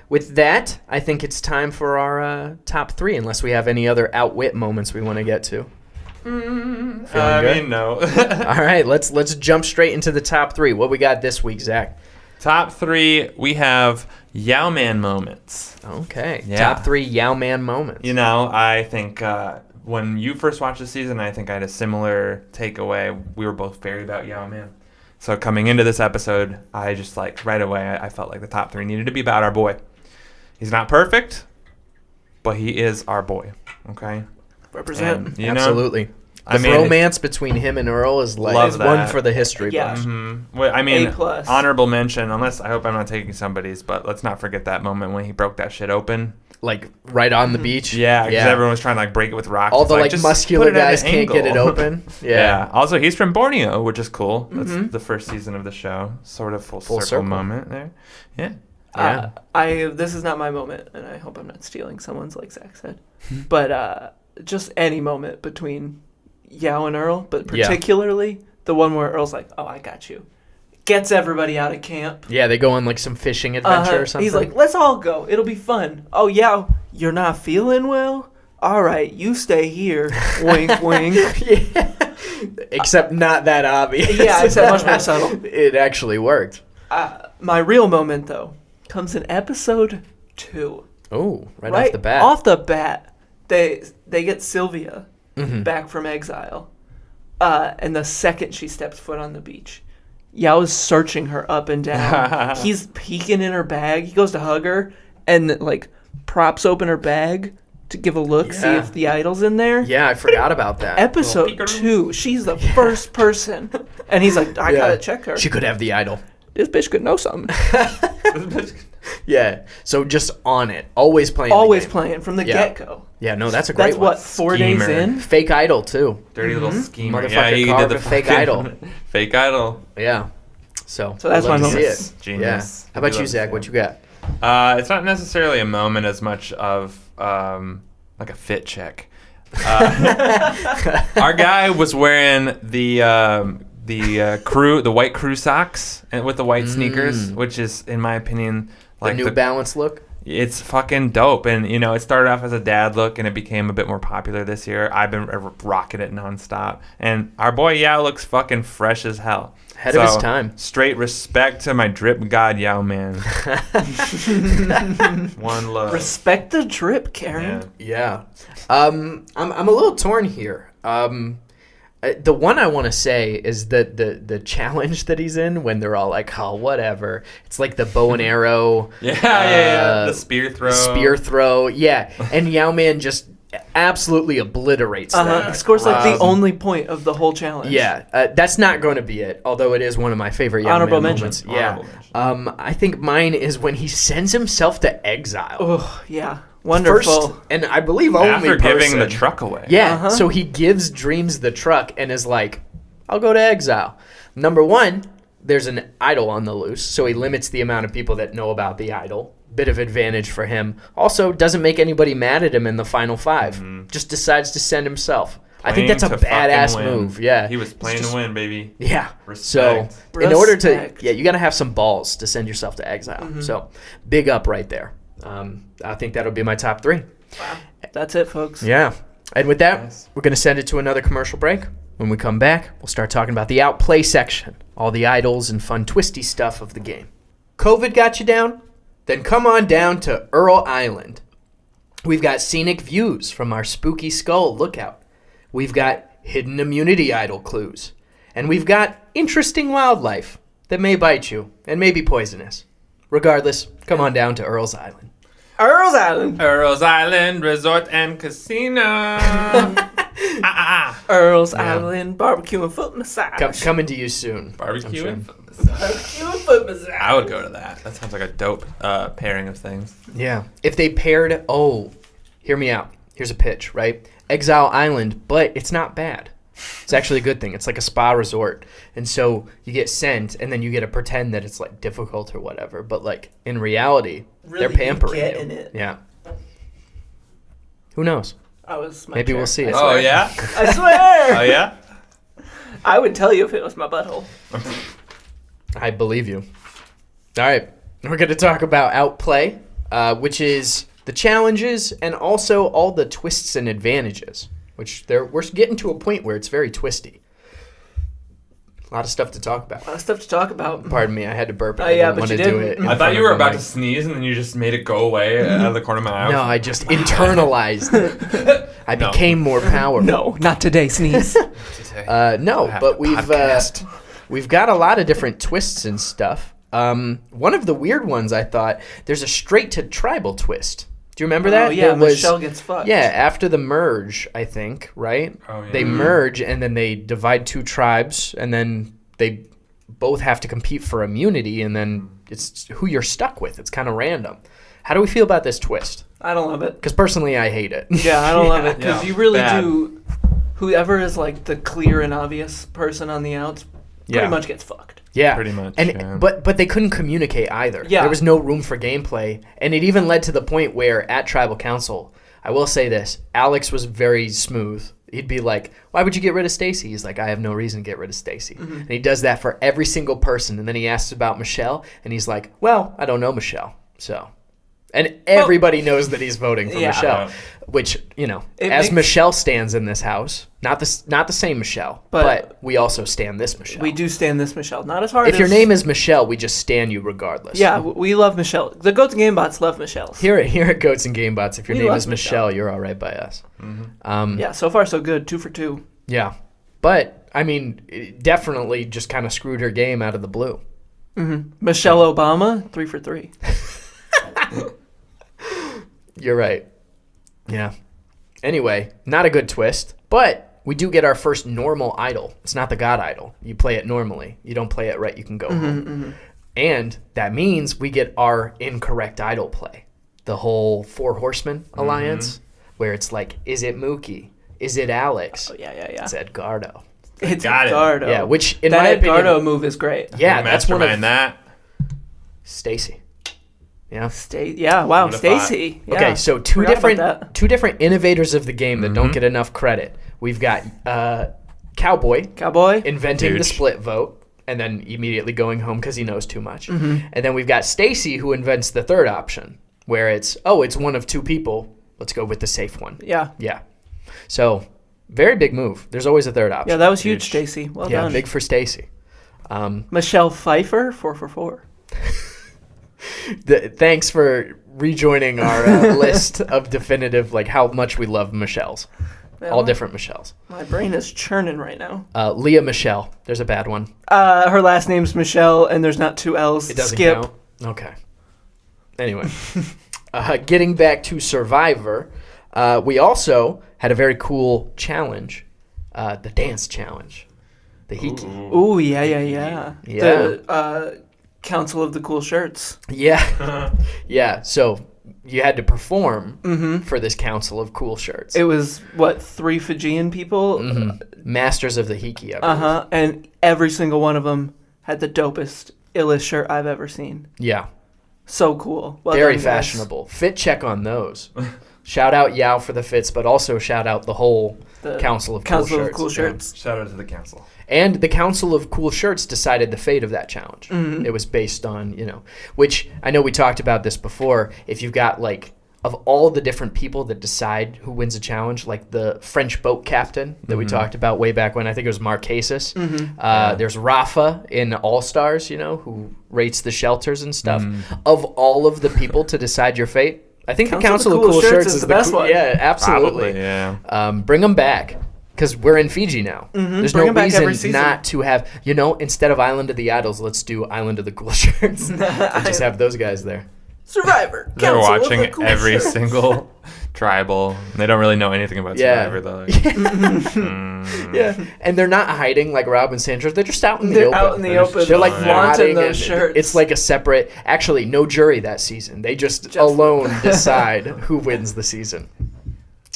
with that, I think it's time for our top 3. Unless we have any other outwit moments we want to get to. Feeling good? No. All right, let's jump straight into the top 3. What we got this week, Zach? Top 3, we have Yau Man moments. Okay, Yeah. top 3 Yau Man moments. I think when you first watched the season, I think I had a similar takeaway. We were both very about Yau Man. So coming into this episode, I just right away, I felt like the top 3 needed to be about our boy. He's not perfect, but he is our boy. Okay? Represent. And, Absolutely. I The mean, romance between him and Earl is Love one that. for the history Yeah. books. Well, I mean, A+. honorable mention, unless I hope I'm not taking somebody's, but let's not forget that moment when he broke that shit open. Right on the beach. Yeah, because everyone was trying to break it with rocks. All It's the just muscular put it at guys an can't get it angle. open. Yeah. Also, he's from Borneo, which is cool. That's the first season of the show. Sort of full circle moment there. Yeah. Yeah. This is not my moment, and I hope I'm not stealing someone's, like Zach said. But just any moment between Yao and Earl, but particularly the one where Earl's like, "Oh, I got you." gets everybody out of camp. Yeah, they go on like some fishing adventure or something. He's like, let's all go. It'll be fun. Oh, yeah, you're not feeling well? All right, you stay here. Wink, wink. Yeah. Except not that obvious. Yeah, except much more subtle. It actually worked. My real moment, though, comes in episode 2. Oh, right off the bat. Off the bat, they get Sylvia back from exile. And the second she steps foot on the beach, Yao is searching her up and down. He's peeking in her bag. He goes to hug her and, like, props open her bag to give a look, see if the idol's in there. Yeah, I forgot about that. Episode 2, she's the first person. And he's like, I gotta check her. She could have the idol. This bitch could know something. Yeah, so just on it. Always playing Always the game. playing from the get-go. Yeah, no, that's a great one. That's what, 4 days in? Fake idol, too. Dirty little schemer. Motherfucker carved a fake idol. Fake idol. Yeah. So that's I'd love my to moment. see it. Genius. Yeah. How about you, Zach? What you got? It's not necessarily a moment as much of like a fit check. Our guy was wearing the white crew socks and with the white sneakers, which is, in my opinion, like the New Balance look? It's fucking dope. And, you know, it started off as a dad look and it became a bit more popular this year. I've been rocking it nonstop. And our boy Yao looks fucking fresh as hell. Ahead of his time. Straight respect to my drip god, Yau Man. One love. Respect the drip, Karen. Yeah. I'm a little torn here. The one I want to say is the challenge that he's in when they're all like, oh, whatever. It's like the bow and arrow. Yeah. The spear throw. Yeah. And Yau Man just absolutely obliterates that. He scores like the only point of the whole challenge. Yeah. That's not going to be it, although it is one of my favorite Yau Honorable Man mention. moments. Yeah. I think mine is when he sends himself to exile. Oh, yeah. Wonderful. First, and I believe only after person. giving the truck away. Yeah, so he gives Dreams the truck and is like, I'll go to exile. Number one, there's an idol on the loose, so he limits the amount of people that know about the idol. Bit of advantage for him. Also, doesn't make anybody mad at him in the final 5. Just decides to send himself. I think that's a badass move. Yeah. He was playing to win, baby. Yeah. Respect. So, in order to, you got to have some balls to send yourself to exile. So, big up right there. I think that'll be my top 3. Wow. That's it, folks. Yeah. And with that, we're going to send it to another commercial break. When we come back, we'll start talking about the outplay section, all the idols and fun twisty stuff of the game. COVID got you down? Then come on down to Earl Island. We've got scenic views from our spooky skull lookout. We've got hidden immunity idol clues. And we've got interesting wildlife that may bite you and may be poisonous. Regardless, come on down to Earl's Island. Earl's Island. Earl's Island Resort and Casino. Earl's Island barbecue and foot massage. Coming to you soon. Barbecue and foot massage. Barbecue and foot massage. I would go to that. That sounds like a dope pairing of things. Yeah. If they paired, hear me out. Here's a pitch, right? Exile Island, but it's not bad. It's actually a good thing. It's like a spa resort. And so you get sent, and then you get to pretend that it's like difficult or whatever. But like in reality, really, they're pampering get you. in it. Yeah. Who knows? Maybe we'll see it. Oh, yeah? I swear. Oh, yeah? I would tell you if it was my butthole. I believe you. All right. We're going to talk about Outplay, which is the challenges and also all the twists and advantages, which we're getting to a point where it's very twisty. A lot of stuff to talk about. Pardon me, I had to burp. I didn't want to do it. I thought you were about to sneeze and then you just made it go away out of the corner of my eye. No, I just internalized it. I became more powerful. No, not today, sneeze. No, but we've got a lot of different twists and stuff. One of the weird ones I thought, there's a straight to tribal twist. Do you remember that? Oh, yeah, Michelle gets fucked. Yeah, after the merge, I think, right? Oh, yeah. They merge, and then they divide 2 tribes, and then they both have to compete for immunity, and then it's who you're stuck with. It's kind of random. How do we feel about this twist? I don't love it. Because personally, I hate it. Yeah, I don't love it. Because you really bad. do... Whoever is like the clear and obvious person on the outs pretty much gets fucked. Yeah, pretty much. And yeah. but they couldn't communicate either. Yeah, there was no room for gameplay, and it even led to the point where at Tribal Council, I will say this: Alex was very smooth He'd be like, why would you get rid of Stacy? He's like, I have no reason to get rid of Stacy. And he does that for every single person. And then he asks about Michelle, and he's like, well, I don't know Michelle. So, and everybody knows that he's voting for Michelle, which, as Michelle stands in this house, not the same Michelle, but we also stand this Michelle. We do stand this Michelle. Not as hard if your name is Michelle, we just stand you regardless. Yeah, we love Michelle. The Goats and Gamebots love Michelles. Here at Goats and Gamebots, if your name is Michelle, you're all right by us. Yeah, so far so good. 2 for 2. Yeah. But, I mean, it definitely just kind of screwed her game out of the blue. Michelle Obama, 3 for 3. You're right. Yeah. Anyway, not a good twist, but we do get our first normal idol. It's not the God idol. You play it normally. You don't play it right, you can go home. And that means we get our incorrect idol play. The whole Four Horsemen alliance, where it's like, is it Mookie? Is it Alex? Oh, yeah. It's Edgardo. It's Got it. Edgardo. Yeah, which in that my opinion, Edgardo move is great. Yeah, that's one of that. Stacy. Yeah. Wow, Stacy. Yeah. Okay, so two different innovators of the game that don't get enough credit. We've got Cowboy inventing the split vote and then immediately going home because he knows too much. And then we've got Stacy who invents the third option where it's one of two people. Let's go with the safe one. Yeah. So very big move. There's always a third option. Yeah, that was huge, Stacy. Well done. Yeah, big for Stacy. Michelle Pfeiffer, 4 for 4. Thanks for rejoining our list of definitive, like how much we love Michelles. All different Michelles. My brain is churning right now. Leah Michelle. There's a bad one. Her last name's Michelle, and there's not 2 L's. It doesn't Skip. count. Okay. Anyway, getting back to Survivor, we also had a very cool challenge, the dance challenge, the Hiki. Ooh, yeah. The Council of the Cool Shirts. Yeah. Yeah, so you had to perform for this Council of Cool Shirts. It was, 3 Fijian people? Masters of the Hiki, I believe. And every single one of them had the dopest, illest shirt I've ever seen. Yeah. So cool. Well Very done, fashionable. Fit check on those. Shout out Yao for the fits, but also shout out the whole Council of Cool Shirts. Yeah. Shout out to the council. And the Council of Cool Shirts decided the fate of that challenge. It was based on, which I know we talked about this before. If you've got of all the different people that decide who wins a challenge, like the French boat captain that we talked about way back when, I think it was Marquesas. There's Rafa in All Stars, who rates the shelters and stuff. Of all of the people to decide your fate, I think the Council of Cool Shirts is the best one. Yeah, absolutely. Probably, yeah. Bring them back. Because we're in Fiji now. There's no reason not to have, instead of Island of the Idols, let's do Island of the Cool Shirts. And just have those guys there. Survivor. They're watching every single tribal. They don't really know anything about Survivor, though. Yeah. And they're not hiding like Rob and Sandra. They're just out in the open. They're out in the open. They're flaunting those shirts. It's like a separate, actually, no jury that season. They just alone decide who wins the season.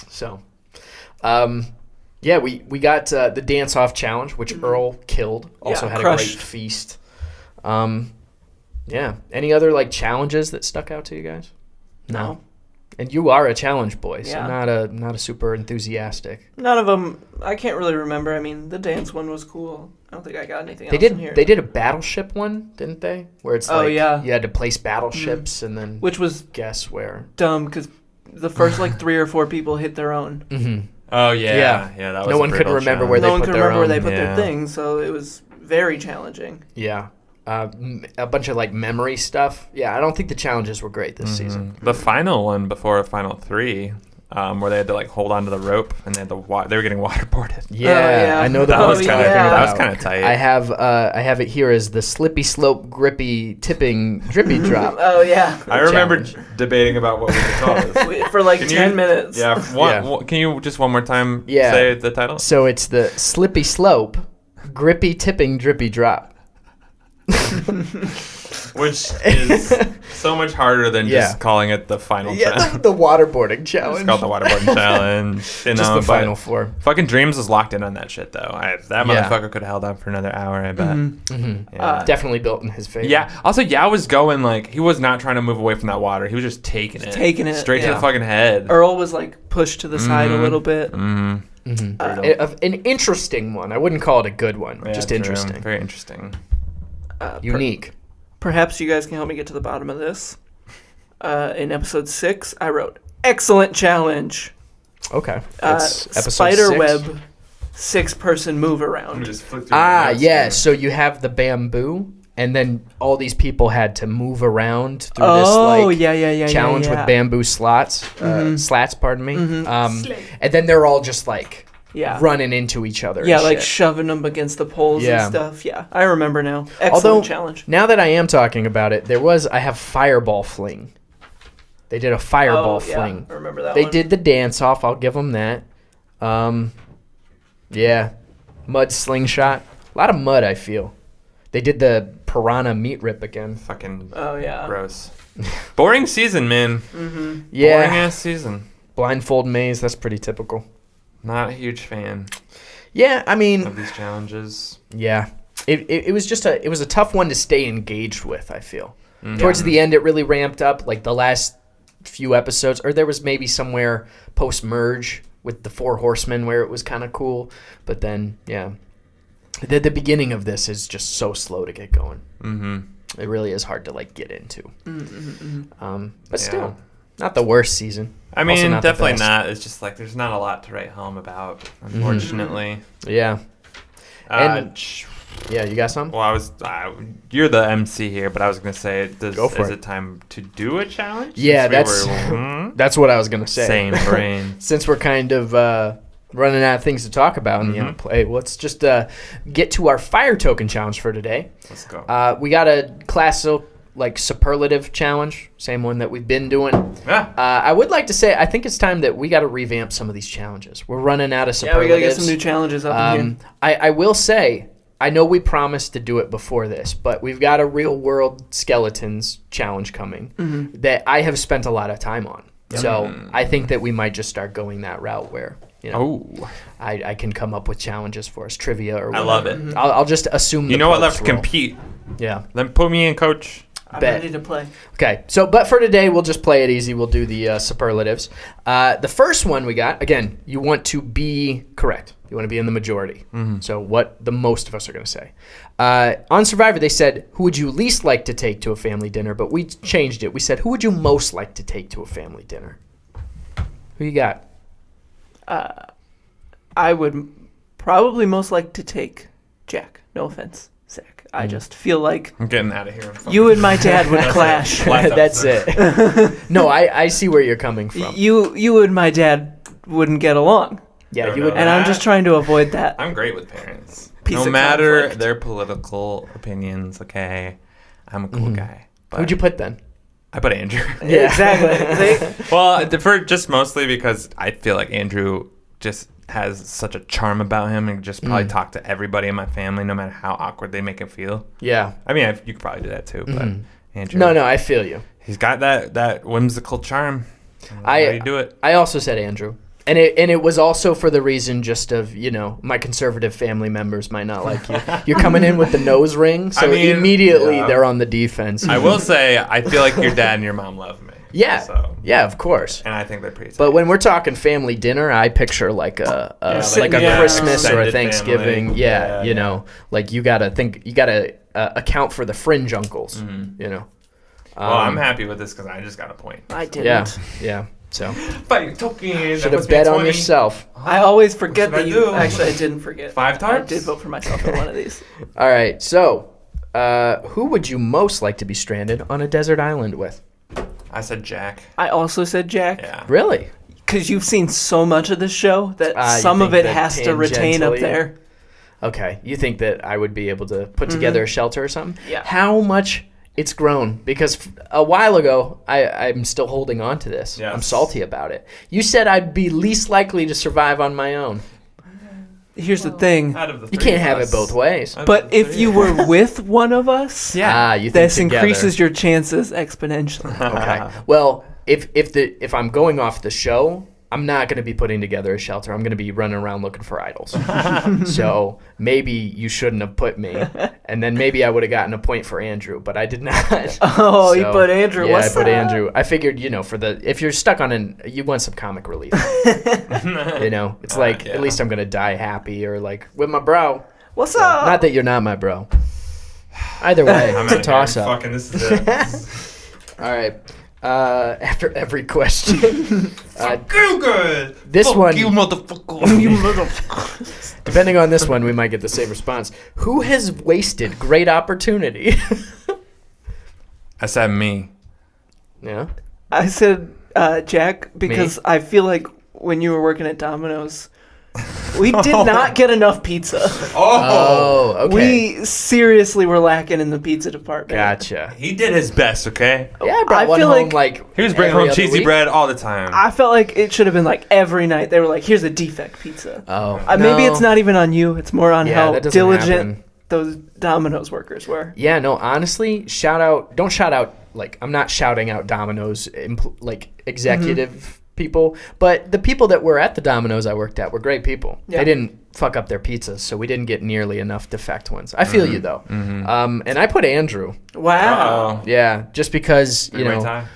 So, yeah, we got the dance-off challenge, which Earl killed. Also had crushed. A great feast. Yeah. Any other challenges that stuck out to you guys? No. And you are a challenge boy, so not a super enthusiastic. None of them. I can't really remember. I mean, the dance one was cool. I don't think I got anything else in here. They did a battleship one, didn't they? Where it's you had to place battleships and then which was guess where. Dumb because the first 3 or 4 people hit their own. Oh yeah. That was no one could remember where they put their own. No one could remember where they put their things, so it was very challenging. Yeah. A bunch of memory stuff. Yeah, I don't think the challenges were great this season. The final one before Final 3, where they had to hold onto the rope and they had they were getting waterboarded. Yeah, I know that was kind of tight. I have it here as the slippy slope, grippy, tipping, drippy drop. Oh yeah. I remember debating about what we could call this for 10 minutes. Yeah. Can you just one more time say the title? So it's the slippy slope, grippy, tipping, drippy drop. Which is so much harder than just calling it the final challenge. The waterboarding challenge. It's called the waterboarding challenge. Just the final 4. Fucking Dreams was locked in on that shit, though. That motherfucker could have held up for another hour, I bet. Yeah. Definitely built in his favor. Yeah. Also, Yao was going, he was not trying to move away from that water. He was just taking it. Taking it. Straight to the fucking head. Earl was, pushed to the side a little bit. An interesting one. I wouldn't call it a good one. Yeah, just true. interesting. Very interesting. Unique. Perhaps you guys can help me get to the bottom of this. In episode 6, I wrote, excellent challenge. Okay. It's episode Spiderweb 6. 6-person move around. Yeah. So you have the bamboo, and then all these people had to move around through this challenge with bamboo slats. Pardon me. And then they're all just like running into each other. Yeah, and like shit. shoving them against the poles and stuff. Yeah, I remember now. Excellent Although, challenge. Now that I am talking about it, I have fireball fling. They did a fireball fling. I remember that They one. did the dance off. I'll give them that. Yeah. Mud slingshot. A lot of mud, I feel. They did the piranha meat rip again. Fucking gross. Boring season, man. Yeah. Boring ass season. Blindfold maze. That's pretty typical. Not a huge fan Yeah, I mean, of these challenges. yeah. It was just it was a tough one to stay engaged with, I feel. Towards the end, it really ramped up, like the last few episodes, or there was maybe somewhere post-merge with the 4 Horsemen where it was kind of cool, but then, yeah. The beginning of this is just so slow to get going. It really is hard to, like, get into. But still, not the worst season. I mean, Also not the definitely best. not. It's just like there's not a lot to write home about, unfortunately. Yeah. Yeah, you got some? Well, you're the MC here, but I was gonna say, Go for is it. it time to do a challenge? Yeah, Since that's what I was going to say. same brain. Since we're kind of running out of things to talk about in the play, let's just get to our fire token challenge for today. Let's go. We got a classic, like, superlative challenge, same one that we've been doing. Yeah. I would like to say, I think it's time that we got to revamp some of these challenges. We're running out of Yeah, we superlatives. got to get some new challenges up in here. I will say, I know we promised to do it before this, but we've got a real world skeletons challenge coming that I have spent a lot of time on. So I think that we might just start going that route where, you know, I can come up with challenges for us, trivia or whatever. I love it. I'll just assume You the know what? Probst Let's role. compete. Yeah. Then put me in, coach. I'm bet. ready to play. Okay, so but for today, we'll just play it easy. We'll do the superlatives. The first one we got, again, you want to be correct. You want to be in the majority. So what the most of us are going to say. On Survivor, they said, who would you least like to take to a family dinner? But we changed it. We said, who would you most like to take to a family dinner? Who you got? I would probably most like to take Jack. No offense, Zach. I just feel like I'm getting out of here. you and my dad would clash. That's it. No, I see where you're coming from. You and my dad wouldn't get along. Yeah, Don't you know would. And I'm just trying to avoid that. I'm great with parents. Piece No of matter conflict. their political opinions, okay? I'm a cool guy. But Who'd you put then? I put Andrew. Yeah. Exactly. See? Well, just mostly because I feel like Andrew just has such a charm about him and just probably talk to everybody in my family, no matter how awkward they make it feel. Yeah. I mean, you could probably do that too, but Andrew. No, I feel you. He's got that whimsical charm. How do you do it? I also said Andrew. And it was also for the reason just of, my conservative family members might not like you. You're coming in with the nose ring, so I mean, immediately yeah. they're on the defense. I will say, I feel like your dad and your mom love me. Yeah. So, Yeah, of course. and I think they're pretty. But when we're talking family dinner, I picture like a Christmas or a extended Thanksgiving. family. Yeah, Yeah. like you gotta account for the fringe uncles. well, I'm happy with this because I just got a point. I didn't. Yeah. So Fight token. should have bet on yourself. I always forget What should that I you. do? Actually, I didn't forget. 5 I times? did vote for myself in one of these. All right. So, who would you most like to be stranded on a desert island with? I said Jack. I also said Jack. Yeah. Really? Because you've seen so much of this show that You some of think it that has to retain up tangentially- there. Okay. You think that I would be able to put together a shelter or something? Yeah. How much it's grown? Because a while ago, I'm still holding on to this. Yes. I'm salty about it. You said I'd be least likely to survive on my own. Here's the thing. Out of the You three can't of have us. it both ways. But if you were with one of us, You think this together. increases your chances exponentially. Okay. Well, if I'm going off the show, I'm not going to be putting together a shelter. I'm going to be running around looking for idols. So maybe you shouldn't have put me. And then maybe I would have gotten a point for Andrew, but I did not. Oh, you put Andrew. Yeah, What's I put up? Andrew. I figured, if you're stuck on you want some comic relief. It's like, yeah. at least I'm going to die happy or like with my bro. What's up? Not that you're not my bro. Either way, I'm it's a out toss here. up. Fucking this is it. All right. After every question, Good. this Fuck one, you, motherfucker. depending on this one, we might get the same response. Who has wasted great opportunity? I said me. Yeah. I said Jack because I feel like when you were working at Domino's, we did not get enough pizza. Oh, okay. We seriously were lacking in the pizza department. Gotcha. He did his best, okay? Yeah, I brought I one feel home like He was bringing every home other cheesy week. bread all the time. I felt like it should have been like every night. They were like, "Here's a defect pizza." Oh, Maybe no. it's not even on you. It's more on Yeah, how that doesn't diligent happen. those Domino's workers were. Yeah, no, honestly, don't shout out, like, I'm not shouting out Domino's, executive people, but the people that were at the Domino's I worked at were great people. Yeah. They didn't fuck up their pizzas, so we didn't get nearly enough defect ones. I feel you, though. And I put Andrew. Wow. Uh-oh. Yeah, just because, Great time.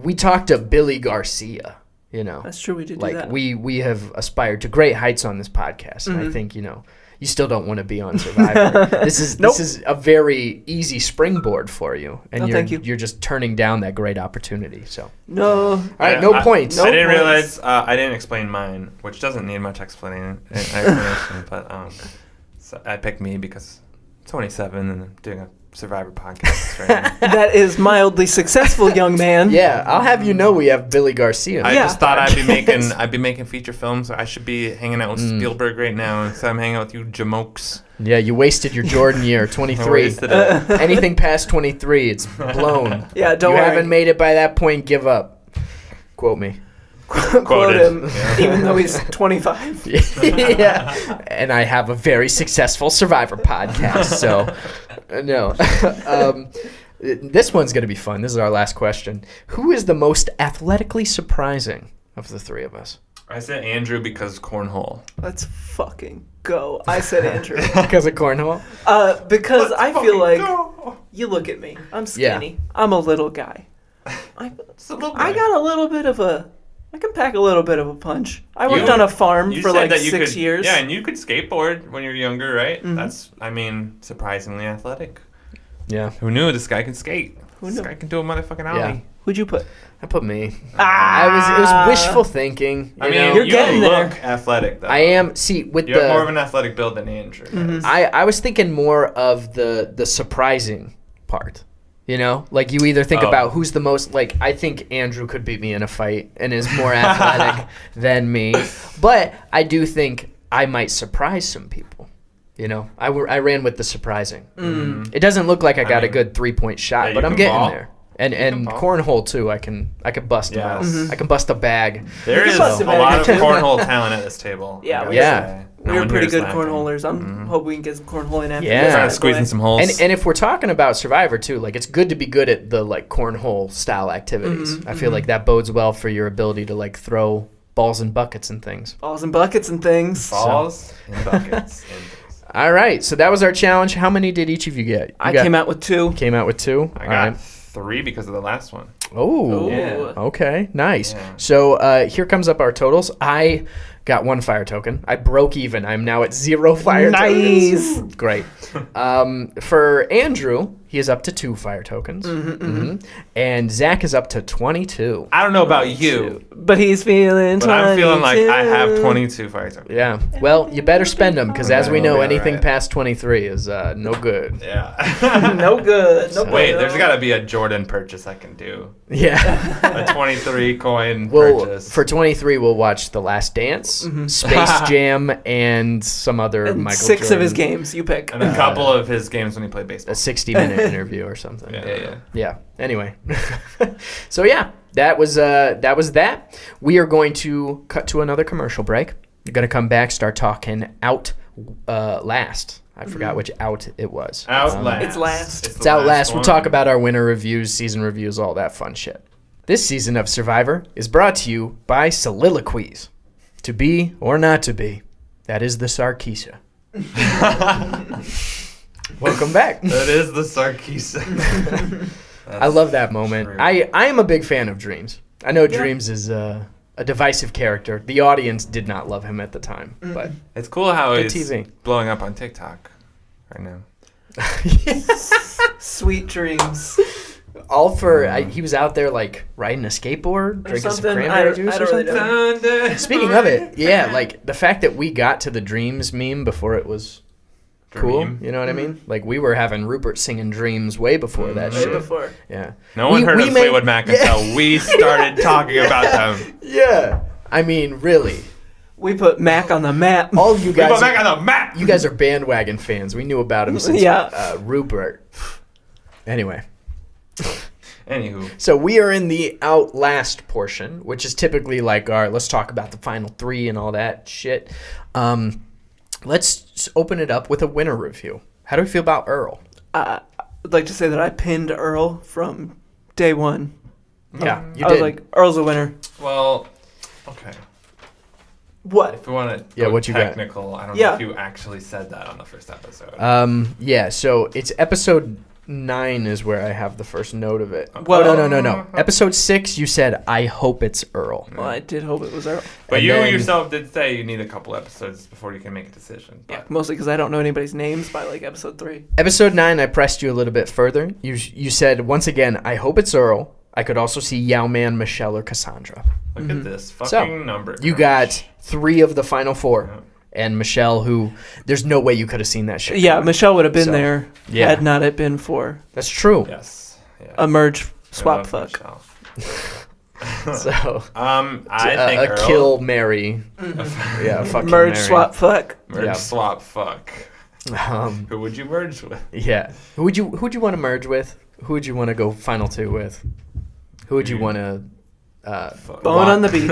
we talked to Billy Garcia, That's true. We did do like that. we have aspired to great heights on this podcast, and I think you still don't want to be on Survivor. This is a very easy springboard for you, and thank you. you're just turning down that great opportunity. So No. all right, no points. no I didn't points. realize I didn't explain mine, which doesn't need much explanation. But so I picked me because I'm 27 and I'm doing a Survivor podcast right now. That is mildly successful, young man. Yeah, I'll have you know we have Billy Garcia. I Yeah. just thought I'd be making feature films. I should be hanging out with Spielberg right now instead I'm hanging out with you jamokes. Yeah, you wasted your Jordan year, 23. Wasted it. Anything past 23, it's blown. Yeah, don't you worry. haven't made it by that point, give up. Quote me. Quote Quoted. him, Yeah. even though he's 25. Yeah, and I have a very successful Survivor podcast, so no. This one's going to be fun. This is our last question. Who is the most athletically surprising of the three of us? I said Andrew because cornhole. Let's fucking go. I said Andrew. Because of cornhole? Because I feel like Go. you look at me. I'm skinny. I'm a little guy. I got a little bit of I can pack a little bit of a punch. I worked on a farm for like 6 years. Yeah, and you could skateboard when you're younger, right? Mm-hmm. That's, surprisingly athletic. Yeah. Who knew this guy can skate? Who This knew? guy can do a motherfucking ollie. Yeah. Who'd you put? I put me. It Ah! was wishful thinking. I mean, know? You're you getting look there. athletic, though. I am. See, with You have more of the an athletic build than Andrew Mm-hmm. does. I was thinking more of the surprising part. Like you either think Oh. about who's the most, like, I think Andrew could beat me in a fight and is more athletic than me. But I do think I might surprise some people. I ran with the surprising. It doesn't look like I got a mean, good 3-point shot, yeah, but you I'm can getting ball. there. And can ball. cornhole too. I can bust them out. Yes. I can bust a bag. There You is can bust a a bag. lot of cornhole talent at this table. Yeah, I gotta we- Yeah. say. We No were one pretty here is good lacking. cornholers. I'm hoping we can get some cornholing after Yeah. this. Trying by to the squeeze way. in some holes. And if we're talking about Survivor too, like, it's good to be good at the like cornhole style activities. I feel like that bodes well for your ability to like throw balls and buckets and things. Balls and buckets and things. balls and buckets. All right, so that was our challenge. How many did each of you get? I came out with 2. Came out with 2. I All got right. 3 because of the last one. Oh, Yeah. okay, nice. Yeah. So here comes up our totals. I got 1 fire token. I broke even. I'm now at 0 fire Nice. tokens. Great. For Andrew, he is up to 2 fire tokens. And Zach is up to 22. I don't know about you, But he's feeling but I'm feeling like I have 22. 22 fire tokens. Yeah. Well, you better spend them because, as we know, Yeah, anything right. past 23 is no good. Yeah. No good. No Wait, bueno. there's got to be a Jordan purchase I can do. Yeah. A 23 coin Well, purchase. for 23, we'll watch The Last Dance, Space Jam, and some other And Michael 6 Jordan. of his games. You pick. and a couple of his games when he played A baseball. 60-minute interview or something. Yeah. Yeah. Anyway, so yeah, that was that. We are going to cut to another commercial break. You're gonna come back, start talking out last. I forgot which out it was. Outlast. It's last. It's out last. We'll talk about our winter reviews, season reviews, all that fun shit. This season of Survivor is brought to you by soliloquies. To be or not to be. That is the Sarkisa. Welcome back. That is the Sarkisa. I love that moment. True. I am a big fan of Dreams. I know Dreams is a divisive character. The audience did not love him at the time, but It's cool how Good he's TV. blowing up on TikTok right now. Sweet dreams. all for he was out there like riding a skateboard, drinking some something. cranberry I juice or don't really something. know. Speaking of it, yeah, like the fact that we got to the Dreams meme before it was cool, Dream. you know what I mean? Like we were having Rupert singing Dreams way before that Way shit. before. Yeah. No one heard of Fleetwood Mac until we started talking about them. Yeah. I mean, really. We put Mac on the map. All you We guys put Mac on the map. you guys are bandwagon fans. We knew about him since Rupert. Anyway. Anywho. So we are in the Outlast portion, which is typically like, all right, let's talk about the final three and all that shit. Let's just open it up with a winner review. How do we feel about Earl? I'd like to say that I pinned Earl from day one. Yeah, you I did. was like, Earl's a winner. Well, okay. What? If we want to Yeah, go what you got? technical, I don't know Yeah. if you actually said that on the first episode. Yeah, so it's episode 9 is where I have the first note of it. Well- No. Episode 6, you said, I hope it's Earl. Well, I did hope it was Earl. But and you then- yourself did say you need a couple episodes before you can make a decision. Yeah, But mostly because I don't know anybody's names by like episode 3. Episode 9, I pressed you a little bit further. You said, once again, I hope it's Earl. I could also see Yau Man, Michelle, or Cassandra. look at this fucking So, number. You crunch. got 3 of the final 4. Yeah. And Michelle, who, there's no way you could have seen that shit. Yeah, coming. Michelle would have been So, there yeah. had not it been for That's true. Yes. Yeah. a merge I swap love fuck. Michelle. So, I think a Earl, kill Mary. Yeah, fucking Merge Mary. swap fuck. merge Yeah. swap fuck. Who would you merge with? Yeah. Who'd you want to merge with? Who would you want to go final 2 with? Who would you want to Fuck. Bone on the beach.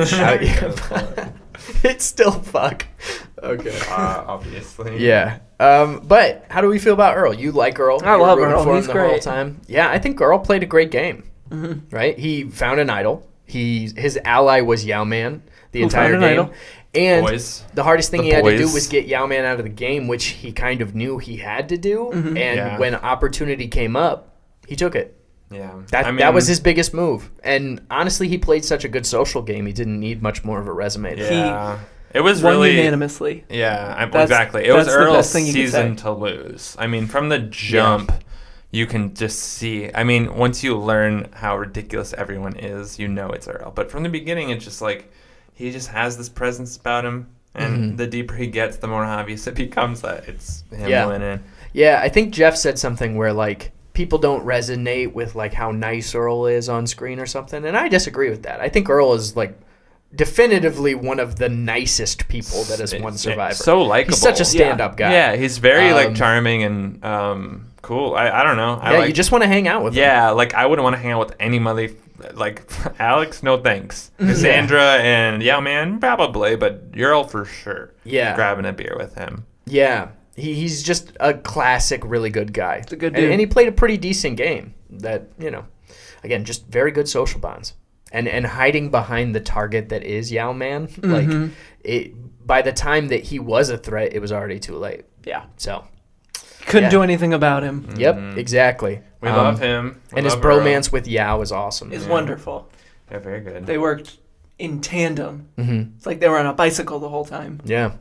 It's still fuck. Okay. Obviously. Yeah. But how do we feel about Earl? You like Earl? I You're love rooting Earl. for him He's the whole great. time. Yeah, I think Earl played a great game. Mm-hmm. Right? He found an idol. His ally was Yau Man the Who entire found an game. idol? And Boys. the hardest thing The he had to do boys. was get Yau Man out of the game, which he kind of knew he had to do. And Yeah. when opportunity came up, he took it. Yeah. That was his biggest move. And honestly, he played such a good social game. He didn't need much more of a resume. Yeah. It was Won really unanimously. Yeah, That's- exactly. It was that's the Earl's best thing you could season say. to lose. I mean, from the jump, you can just see. I mean, once you learn how ridiculous everyone is, you know it's Earl. But from the beginning, it's just like he just has this presence about him, and the deeper he gets, the more obvious it becomes that it's him winning. Yeah, I think Jeff said something where, like, people don't resonate with, like, how nice Earl is on screen or something. And I disagree with that. I think Earl is, like, definitively one of the nicest people that has won Survivor. So likable. He's such a stand-up guy. Yeah, he's very like charming and cool. I don't know. You just want to hang out with him. Yeah, like I wouldn't want to hang out with any mother. Like Alex, no thanks. Cassandra and Yau Man, probably, but Earl for sure. Yeah. Grabbing a beer with him. Yeah. He's just a classic, really good guy. It's a good dude. And he played a pretty decent game that, again, just very good social bonds. And hiding behind the target that is Yau Man, like, by the time that he was a threat, it was already too late. Yeah. So, Couldn't do anything about him. yep, exactly. We love him. We And his love Earl. bromance with Yao is awesome. It's wonderful. Yeah, very good. They worked in tandem. It's like they were on a bicycle the whole time. Yeah.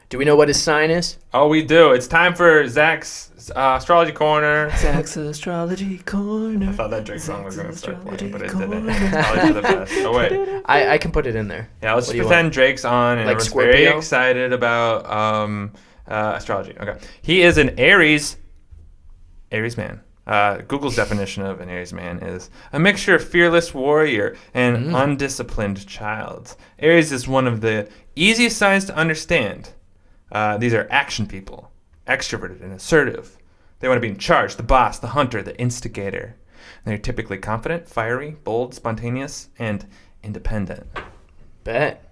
Do we know what his sign is? Oh, we do. It's time for Zach's astrology corner. Zach's Astrology Corner. I thought that Drake song was going to start playing, but it Astrology didn't. corner. Astrology for the best. Oh, wait. I can put it in there. Yeah, let's What just do you pretend Drake's on, and Like everyone's very Scorpio? excited about astrology. Okay. He is an Aries man. Google's definition of an Aries man is a mixture of fearless warrior and undisciplined child. Aries is one of the easiest signs to understand. These are action people, extroverted and assertive. They want to be in charge, the boss, the hunter, the instigator. They're typically confident, fiery, bold, spontaneous, and independent. Bet.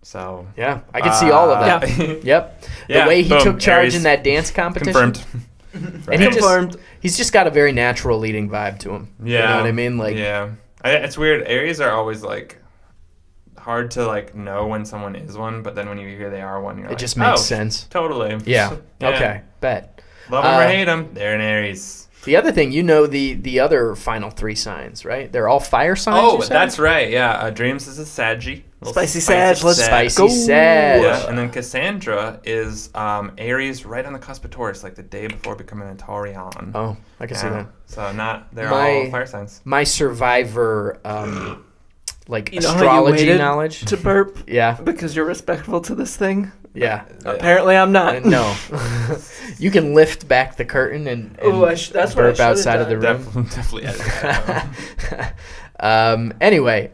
So Yeah, I can see all of that. Yep. Yeah, The way he boom, took charge Aries. in that dance competition. confirmed. And he Confirmed. he's just got a very natural leading vibe to him. You know what I mean? Like, yeah. It's weird. Aries are always like hard to like know when someone is one, but then when you hear they are one, you're It like, just makes oh, sense. Totally. Yeah. Okay. Bet. Love them or hate them, they're an Aries. The other thing, the other final 3 signs, right? They're all fire signs. Oh, you said? that's right. Yeah. Dreams is a Saggy. Spicy Sag. Let's Spicy Sag. Yeah, and then Cassandra is Aries right on the cusp of Taurus, like the day before becoming a Taurian. Oh, I can see that. So they're all fire signs. My survivor, You know astrology how you waited knowledge. to burp? Yeah. Because you're respectful to this thing? Yeah. Apparently I'm not. No. You can lift back the curtain and that's what I burp outside of the room. Definitely. Anyway,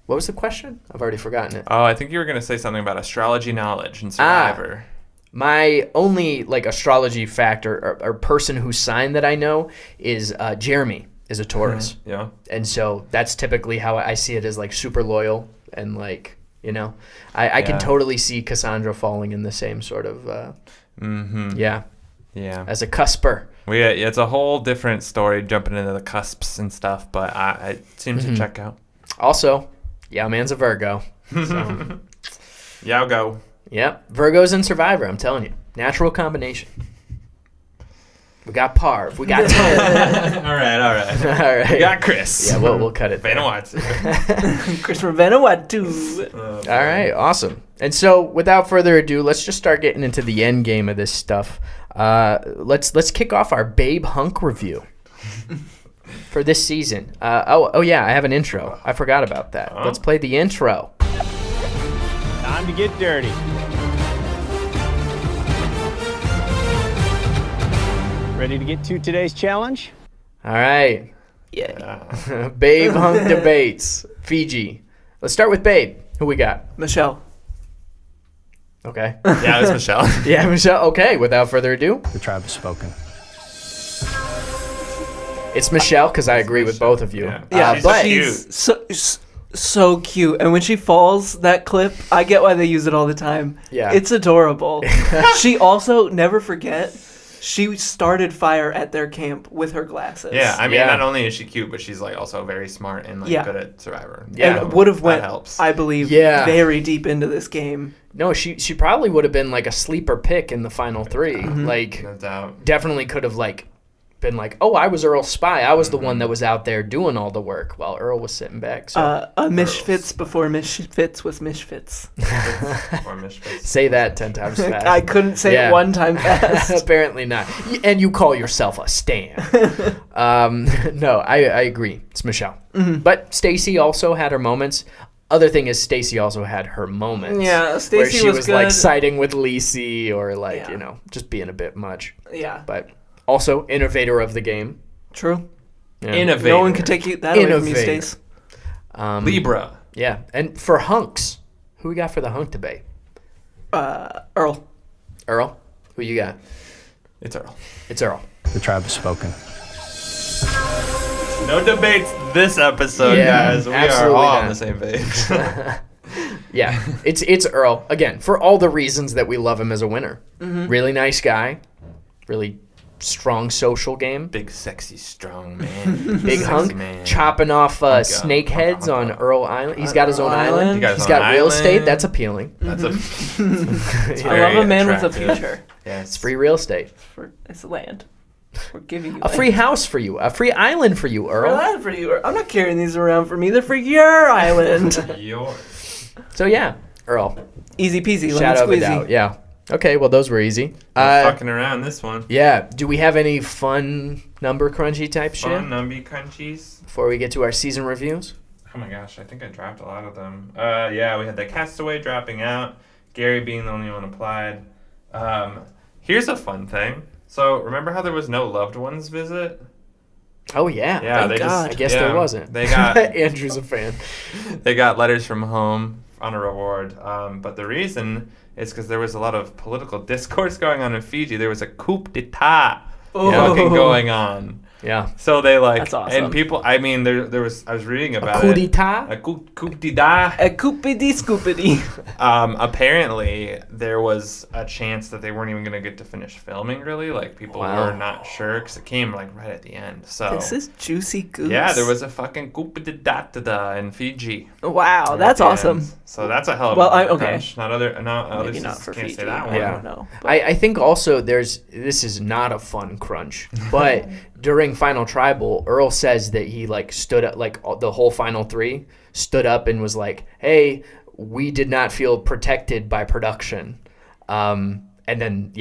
what was the question? I've already forgotten it. Oh, I think you were going to say something about astrology knowledge and survivor. My only astrology factor or person whose sign that I know is Jeremy is a Taurus. Yeah. And so that's typically how I see it as super loyal and I can totally see Cassandra falling in the same sort of yeah as a cusper. It's a whole different story jumping into the cusps and stuff, but it seems to check out. Also, Yau Man's a Virgo. So. Yau go. Yep, Virgos and Survivor. I'm telling you, natural combination. We got Parv. We got Tom. All right. All right. We got Chris. Yeah, we'll cut it there. Chris Vanuatu. All right, awesome. And so, without further ado, let's just start getting into the end game of this stuff. Let's kick off our Babe Hunk review for this season. Oh yeah, I have an intro. I forgot about that. Let's play the intro. Time to get dirty. Ready to get to today's challenge? All right. Yeah. Babe Hunk debates. Fiji. Let's start with Babe. Who we got? Michelle. Okay. Yeah, it was Michelle. Yeah, Michelle. Okay, without further ado. The tribe has spoken. It's Michelle because I agree with both of you. Yeah, but she's so cute. And when she falls, that clip, I get why they use it all the time. Yeah. It's adorable. She also, never forget, she started fire at their camp with her glasses. Yeah, I mean, not only is she cute, but she's also very smart and good at Survivor. Yeah, and would have went, helps. I believe, very deep into this game. No, she probably would have been a sleeper pick in the final 3. No doubt. Definitely could have been oh, I was Earl's spy. I was the one that was out there doing all the work while Earl was sitting back. So. A Misfits before Misfits was Misfits. Or Misfits. Say that 10 times fast. I couldn't say it one time fast. Apparently not. And you call yourself a stan. No, I agree. It's Michelle. But Stacy also had her moments. Other thing is Stacy also had her moments. Yeah, Stacy where she was good. siding with Lacey or just being a bit much. Yeah. But also innovator of the game. True. Yeah. Innovator. No one can take that away from you, Stace. Libra. Yeah. And for hunks, who we got for the hunk debate? Earl. Earl? Who you got? It's Earl. It's Earl. The tribe has spoken. No debates this episode, guys. We are all on the same page. Yeah, it's Earl. Again, for all the reasons that we love him as a winner. Really nice guy. Really strong social game. Big, sexy, strong man. Big hunk. Man. Chopping off snake heads on Earl Island. He's got his own island. He's got real estate. That's appealing. That's I love a man with a future. Yeah, it's free real estate. It's land. We're giving you a free house for you. A free island for you, Earl. Free island for you. I'm not carrying these around for me. They're for your island. Yours. So yeah, Earl. Easy peasy. Shadow of a doubt. Yeah. Okay, well those were easy. Fucking around this one. Yeah. Do we have any fun number crunchy type shit? Fun number crunchies. Before we get to our season reviews? Oh my gosh, I think I dropped a lot of them. Yeah, we had the Castaway dropping out, Gary being the only one applied. Here's a fun thing. So remember how there was no loved ones visit? Oh yeah. Yeah, Thank God. I guess there wasn't. They got Andrew's a fan. They got letters from home on a reward. But the reason is because there was a lot of political discourse going on in Fiji. There was a coup d'etat going on. Yeah. So they like, That's awesome. and people. I mean, I was reading about coup it. d'etat? A coup d'etat. A coopity scoopity. Apparently, there was a chance that they weren't even going to get to finish filming, really. Like, people Wow. were not sure because it came, like, right at the end. So, This is juicy goose. yeah, there was a fucking coup d'etat in Fiji. Wow, right that's at the awesome. end. So that's a hell of Well, a okay. crunch. Not other Maybe not seasons for can't Fiji. say that I one. Yeah. don't know. I think also this is not a fun crunch, but during Final Tribal, Earl says that he like stood up, like the whole final three stood up and was like, hey, we did not feel protected by production. And then,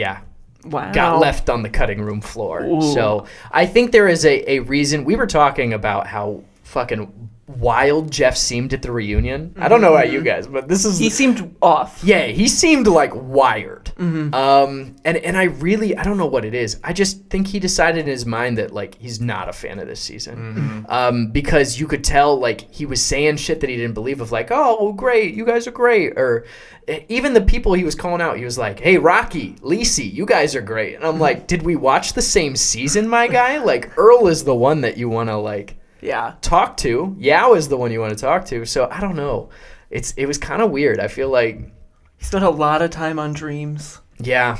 Wow. got left on the cutting room floor. Ooh. So I think there is a reason. We were talking about how fucking wild Jeff seemed at the reunion. I don't know about you guys, but this is... He seemed off. Yeah, he seemed like wired. And I don't know what it is. I just think he decided in his mind that like he's not a fan of this season. Because you could tell like he was saying shit that he didn't believe of like, oh, great, you guys are great. Or even the people he was calling out, he was like, hey, Rocky, Lacey, you guys are great. And I'm like, did we watch the same season, my guy? Like Earl is the one that you want to like... Yeah. talk to. Yao is the one you want to talk to. So I don't know. It was kind of weird. I feel like He spent a lot of time on dreams. I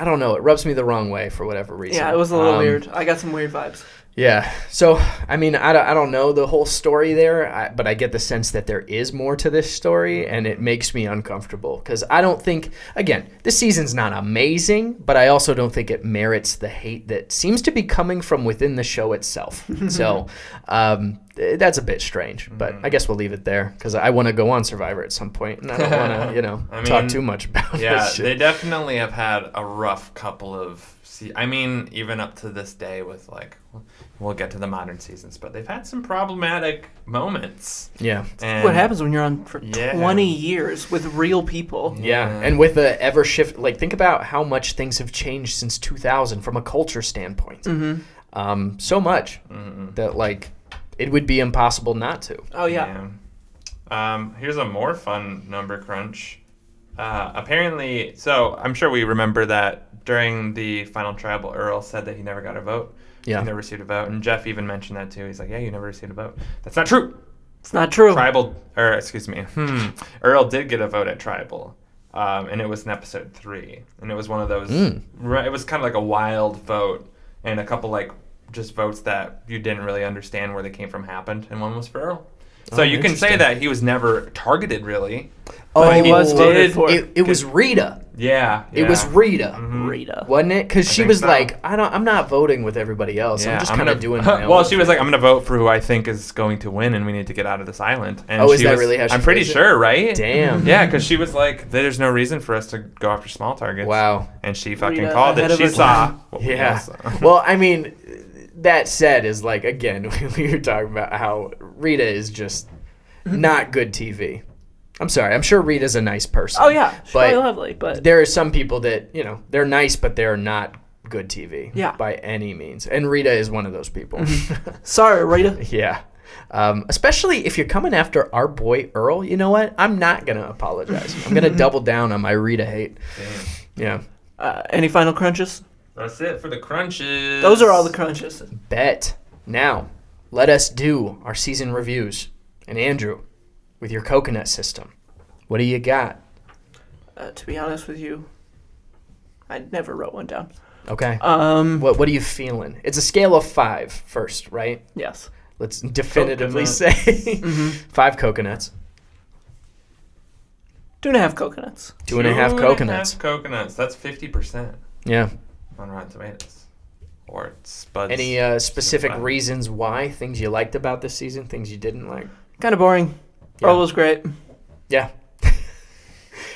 don't know. It rubs me the wrong way for whatever reason. Yeah, it was a little weird. I got some weird vibes. Yeah. So, I mean, I don't know the whole story there, but I get the sense that there is more to this story, and it makes me uncomfortable because I don't think, again, this season's not amazing, but I also don't think it merits the hate that seems to be coming from within the show itself. So, that's a bit strange, but I guess we'll leave it there because I want to go on Survivor at some point, and I don't want to, talk too much about this shit. They definitely have had a rough couple of... even up to this day with like... We'll get to the modern seasons, but they've had some problematic moments. Yeah. And What happens when you're on for 20 years with real people? Yeah, and with the ever shift, like think about how much things have changed since 2000 from a culture standpoint. So much that like it would be impossible not to. Oh, yeah. Here's a more fun number crunch. Apparently, so I'm sure we remember that during the final tribal, Earl said that he never got a vote. Yeah. He never received a vote. And Jeff even mentioned that too. He's like, yeah, you never received a vote. That's not true. It's not true. Earl did get a vote at Tribal. And it was in episode 3. And it was one of those, it was kind of like a wild vote. And a couple like just votes that you didn't really understand where they came from happened. And one was for Earl. So you can say that he was never targeted really. But he was voted for. It was Rita. Yeah. It was Rita. Rita. Wasn't it? Because she think was so. like, I'm not voting with everybody else. I'm just kind of doing my own. Well, she was like, I'm going to vote for who I think is going to win, and we need to get out of this island. And is that really how she I'm pretty phrased it? sure, right? Damn. Yeah, because she was like, there's no reason for us to go after small targets. Wow. And she fucking Rita called ahead it. of She her saw. time. Yeah. Well, I mean, that said is like, again, we were talking about how Rita is just not good TV. I'm sorry. I'm sure Rita's a nice person. Oh, yeah. She's but probably lovely, but... there are some people that, they're nice, but they're not good TV. Yeah. By any means. And Rita is one of those people. Sorry, Rita. Yeah. Especially if you're coming after our boy Earl, you know what? I'm not going to apologize. I'm going to double down on my Rita hate. Damn. Yeah. Any final crunches? That's it for the crunches. Those are all the crunches. Bet. Now, let us do our season reviews. And Andrew, with your coconut system, what do you got? To be honest with you, I never wrote one down. Okay. What are you feeling? It's a scale of 5 first, right? Yes. Let's definitively Coconut. say 5 coconuts. 2.5 coconuts. 2.5 coconuts. 2.5 coconuts. That's 50% Yeah. on Rotten Tomatoes. Or Spuds. Any specific 65. reasons why? Things you liked about this season? Things you didn't like? Kind of boring. Yeah. Earl was great. Yeah.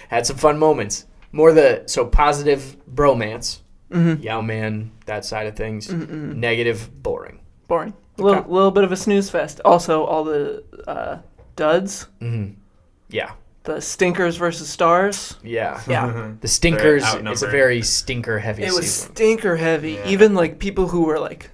Had some fun moments. More positive bromance. Yau Man, that side of things. Negative, boring. Boring. Okay. Little bit of a snooze fest. Also, all the duds. Yeah. The stinkers versus stars. Yeah. Yeah. The stinkers, They're it's a outnumbered. very stinker heavy It was season. stinker heavy. Yeah. Even like people who were like,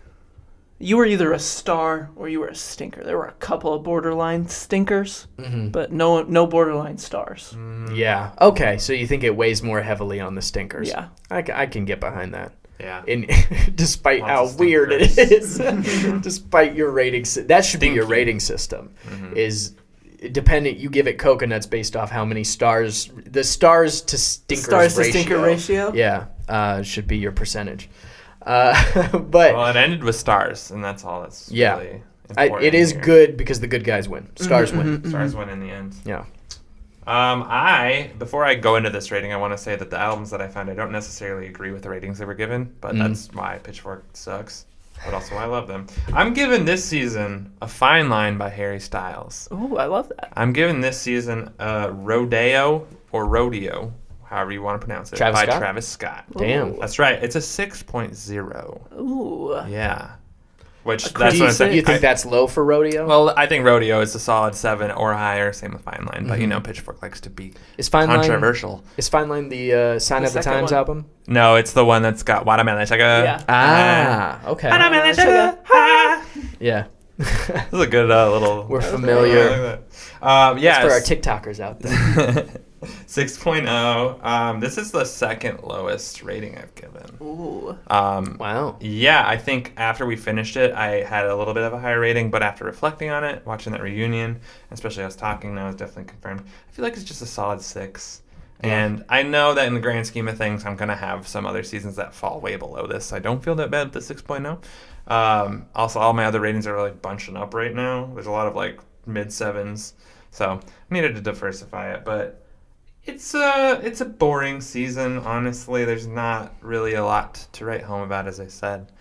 you were either a star or you were a stinker. There were a couple of borderline stinkers, but no borderline stars. Yeah. Okay, so you think it weighs more heavily on the stinkers. Yeah. I can get behind that. Yeah. Despite Lots how of weird it stinkers. is, despite your rating, that should be your Stinky. rating system. Is dependent. You give it coconuts based off how many stars. The stars to stinkers Stars to ratio. stinker ratio? Yeah, should be your percentage. But Well, it ended with stars, and that's all that's really important. it is here. good because the good guys win. Stars win. Stars win in the end. Yeah. Before I go into this rating, I want to say that the albums that I found, I don't necessarily agree with the ratings they were given, but that's why Pitchfork sucks, but also I love them. I'm giving this season A Fine Line by Harry Styles. Ooh, I love that. I'm giving this season Rodeo, or Rodeo, however you want to pronounce it, Travis by Scott? Travis Scott. Damn. That's right. It's a 6.0. Ooh. Yeah. Which, A that's what I'm saying. You think that's low for rodeo? Well, I think Rodeo is a solid 7 or higher. Same with Fine Line, but you know, Pitchfork likes to be Is Fine Line controversial. Is Fine Line the Sign The of the second Times one. album? No, it's the one that's got Watermelon Sugar. Yeah. Okay. Watermelon Sugar. Yeah. This is a good little. We're familiar. I like that. It's Yeah. for our TikTokers out there. 6.0. This is the second lowest rating I've given. Ooh. Wow. Yeah, I think after we finished it, I had a little bit of a higher rating, but after reflecting on it, watching that reunion, especially us talking now, is definitely confirmed. I feel like it's just a solid 6. And I know that in the grand scheme of things, I'm going to have some other seasons that fall way below this. I don't feel that bad with the 6.0. Also, all my other ratings are like bunching up right now. There's a lot of like mid-7s. So I needed to diversify it, but it's a boring season, honestly. There's not really a lot to write home about, as I said.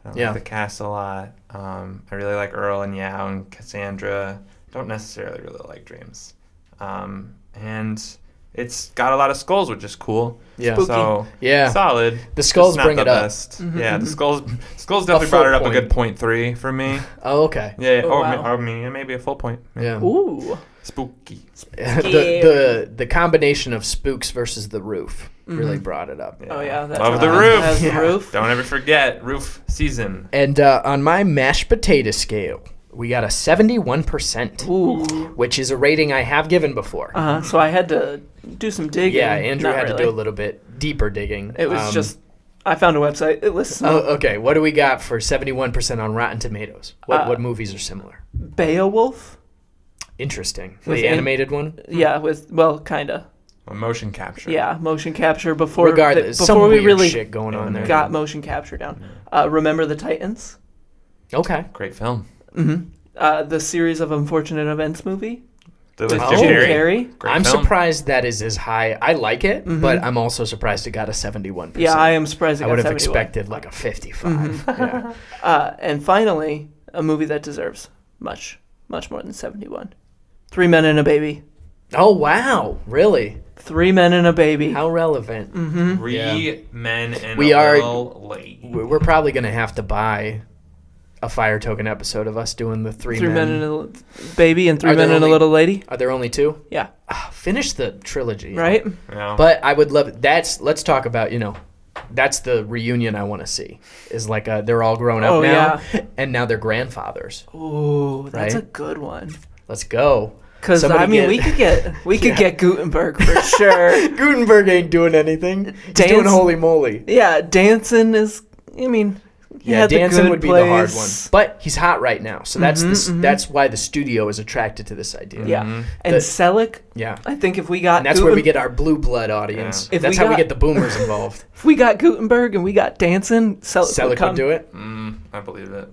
I don't like the cast a lot. I really like Earl and Yao and Cassandra. Don't necessarily really like Dreams. And it's got a lot of skulls, which is cool. Yeah. So solid. The skulls Just not bring the it up. best. Yeah, the skulls definitely full brought it up point. a good 0.3 for me. Oh, okay. Yeah, Oh, wow. maybe a full point. Yeah. Ooh. Spooky. The combination of Spooks versus The Roof really brought it up. Oh, yeah. That's Love the awesome. roof. Has the Yeah. roof. Don't ever forget roof season. And on my mashed potato scale, we got a 71%, Ooh. which is a rating I have given before. So I had to do some digging. Yeah, Andrew Not had to really. do a little bit deeper digging. It was just, I found a website. It lists Oh, okay. What do we got for 71% on Rotten Tomatoes? What movies are similar? Beowulf. Interesting. With The animated one? Yeah, kind of. A motion capture. Yeah, motion capture before Regardless, some before we weird really shit going on there. got motion capture down. Remember the Titans? Okay. Great film. The series of unfortunate events movie With with Oh. Jim Carrey. Carrey. Great I'm film. surprised that is as high. I like it, but I'm also surprised it got a 71%. Yeah, I am surprised it I got would have 71. expected like a 55. Yeah. And finally, a movie that deserves much more than 71. 3 Men and a Baby. Oh, wow. Really? 3 Men and a Baby. How relevant. 3 men and We a are- little lady. We're probably going to have to buy a Fire Token episode of us doing the 3 3 men. Men and a Baby and 3 Are there Men and a only- Little Lady. Are there only 2? Yeah. Finish the trilogy. Right? Yeah. But I would love let's talk about, that's the reunion I want to see. Is like they're all grown up Oh, now yeah. and now they're grandfathers. Ooh, that's Right? a good one. Let's go. Because Somebody we could get Gutenberg for sure. Gutenberg ain't doing anything. He's Dance- doing holy moly. Yeah, dancing is. I mean, he Yeah, had the dancing Good would be the hard one. Place. But he's hot right now. So that's that's why the studio is attracted to this idea. Yeah, and The- Selleck. Yeah. I think if we got And that's where we get our blue blood audience. Yeah. If That's we how we got- get the boomers involved. if we got Gutenberg and we got dancing, Selleck Selleck come. would do it. I believe it.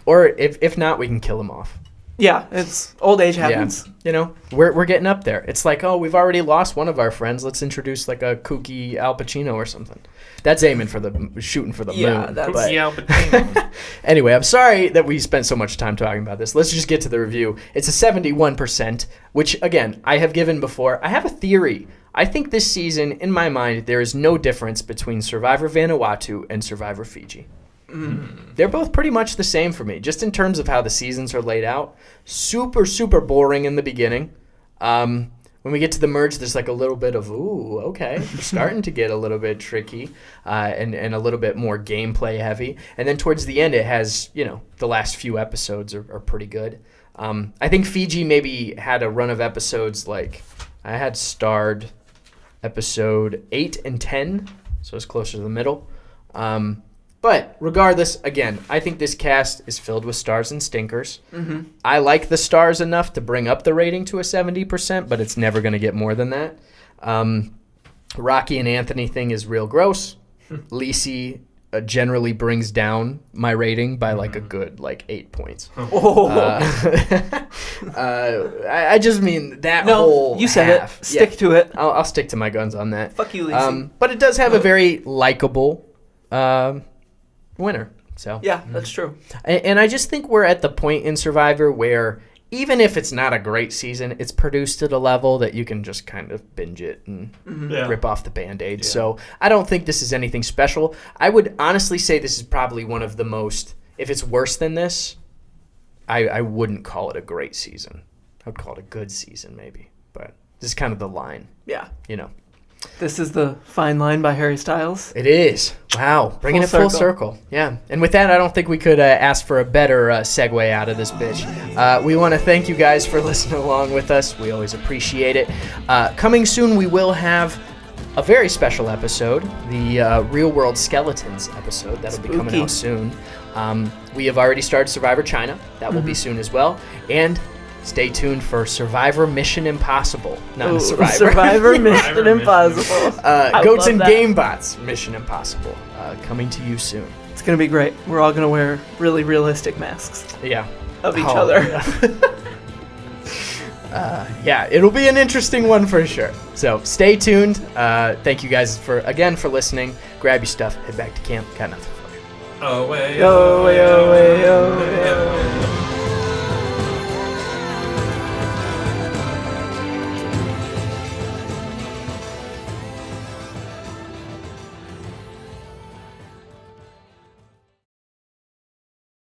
Or if not, we can kill him off. Yeah, it's old age happens. Yeah. We're getting up there. It's like, oh, we've already lost one of our friends. Let's introduce like a kooky Al Pacino or something. That's shooting for the Yeah, moon. that's- But Yeah, but anyway, I'm sorry that we spent so much time talking about this. Let's just get to the review. It's a 71%, which again, I have given before. I have a theory. I think this season, in my mind, there is no difference between Survivor Vanuatu and Survivor Fiji. They're both pretty much the same for me, just in terms of how the seasons are laid out. Super, super boring in the beginning. When we get to the merge, there's like a little bit of, ooh, okay, we're starting to get a little bit tricky and a little bit more gameplay heavy. And then towards the end, it has, the last few episodes are pretty good. I think Fiji maybe had a run of episodes like I had starred episode 8 and 10, so it's closer to the middle. But regardless, again, I think this cast is filled with stars and stinkers. Mm-hmm. I like the stars enough to bring up the rating to a 70%, but it's never going to get more than that. Rocky and Anthony thing is real gross. Lacey generally brings down my rating by like a good 8 points. I just mean that whole you said half. it. Stick to it. I'll stick to my guns on that. Fuck you, Lacey. But it does have a very likable winner. So Yeah, that's true. and I just think we're at the point in Survivor where even if it's not a great season, it's produced at a level that you can just kind of binge it and rip off the Band-Aid. Yeah. So I don't think this is anything special. I would honestly say this is probably one of the most, if it's worse than this, I wouldn't call it a great season. I would call it a good season maybe. But this is kind of the line. Yeah. You know. This is the Fine Line by Harry Styles. It is. Wow. Bringing it full circle. Yeah. And with that, I don't think we could ask for a better segue out of this bitch. We want to thank you guys for listening along with us. We always appreciate it. Coming soon, we will have a very special episode, the Real World Skeletons episode. That'll be coming out soon. We have already started Survivor China. That will be soon as well. And stay tuned for Survivor Mission Impossible. Not Survivor. Survivor Mission Impossible. Goats and Game Bots Mission Impossible. Coming to you soon. It's going to be great. We're all going to wear really realistic masks. Yeah. Of each other. Yeah, it'll be an interesting one for sure. So stay tuned. Thank you guys for listening. Grab your stuff. Head back to camp. Got nothing for you. Away, away, away, away.